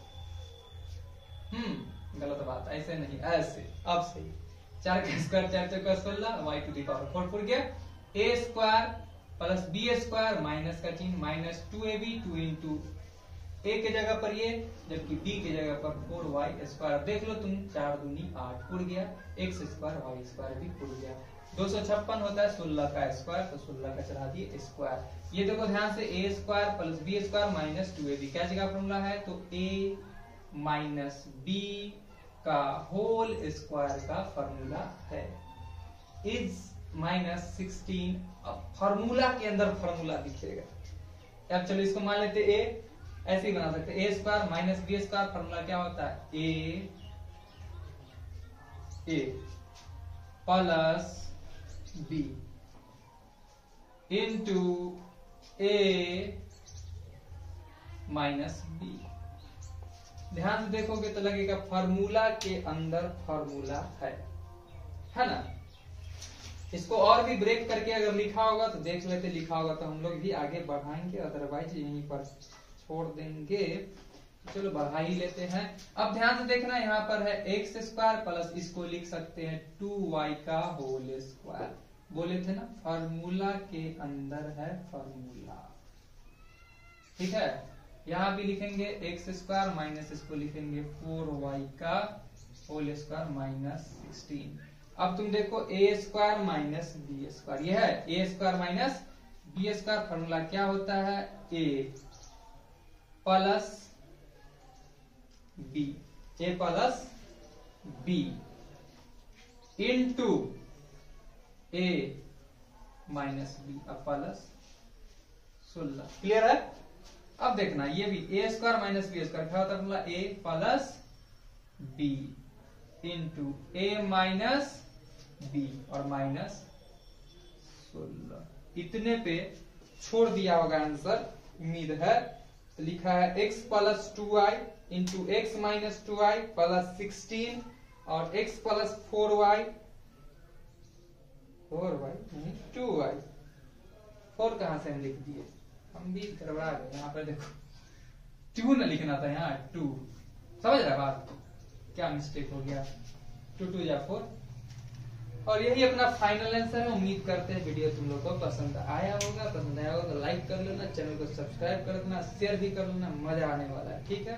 S1: गलत बात, ऐसे नहीं, ऐसे। अब सही, 4 का स्क्वायर 4 चौका 16 y टू दी पावर 4 फुट गया। a square plus b square minus का चिन्ह माइनस 2ab 2 इंटू a के जगह पर ये, जबकि b के जगह पर 4y स्क्वायर। देख लो तुम, 4 दूनी 8 फुट गया, x स्क्वायर y स्क्वायर भी फुट गया। 256 होता है 16 का स्क्वायर, तो 16 का चढ़ा दिए स्क्वायर। ये देखो ध्यान से, a square plus b square minus 2ab क्या जगह फॉर्मूला है, तो a माइनस b का होल स्क्वायर का फॉर्मूला है इज माइनस 16। अब फॉर्मूला के अंदर फॉर्मूला दिखेगा। अब चलो इसको मान लेते a, ऐसे ही बना सकते, a square minus b square, formula क्या होता है a plus b into a minus b। ध्यान से देखोगे तो लगेगा फॉर्मूला के अंदर फॉर्मूला है ना। इसको और भी ब्रेक करके अगर लिखा होगा तो देख लेते, लिखा होगा तो हम लोग भी आगे बढ़ाएंगे, अदरवाइज यहीं पर छोड़ देंगे। चलो बढ़ा ही लेते हैं। अब ध्यान से देखना, यहाँ पर है एक्स स्क्वायर प्लस, इसको लिख सकते हैं 2y का होल स्क्वायर। बोले थे ना फॉर्मूला के अंदर है फॉर्मूला, ठीक है। यहाँ भी लिखेंगे एक्स स्क्वायर माइनस इसको लिखेंगे 4y का होल स्क्वायर माइनस 16। अब तुम देखो A square minus B square, यह है A square minus B square. Formula क्या होता है, A plus B, A plus B into A minus B अब प्लस 16। क्लियर है। अब देखना ये भी A square minus B square क्या होता है formula, A plus B into A minus B और माइनस 16। इतने पे छोड़ दिया होगा आंसर, उम्मीद है। तो लिखा है x plus 2y into x minus 2y plus 16 और x प्लस 4y नहीं 2y, 4 कहां से हम लिख दिए, हम भी गड़बड़ा गए। यहाँ पर देखो 2 न लिखना था, यहाँ 2। समझ रहा बात, क्या मिस्टेक हो गया, 2 2 या 4। और यही अपना फाइनल आंसर है। उम्मीद करते हैं वीडियो तुम लोग को पसंद आया होगा। पसंद आया होगा तो लाइक कर लेना, चैनल को सब्सक्राइब कर देना, शेयर भी कर लेना, मजा आने वाला है। ठीक है।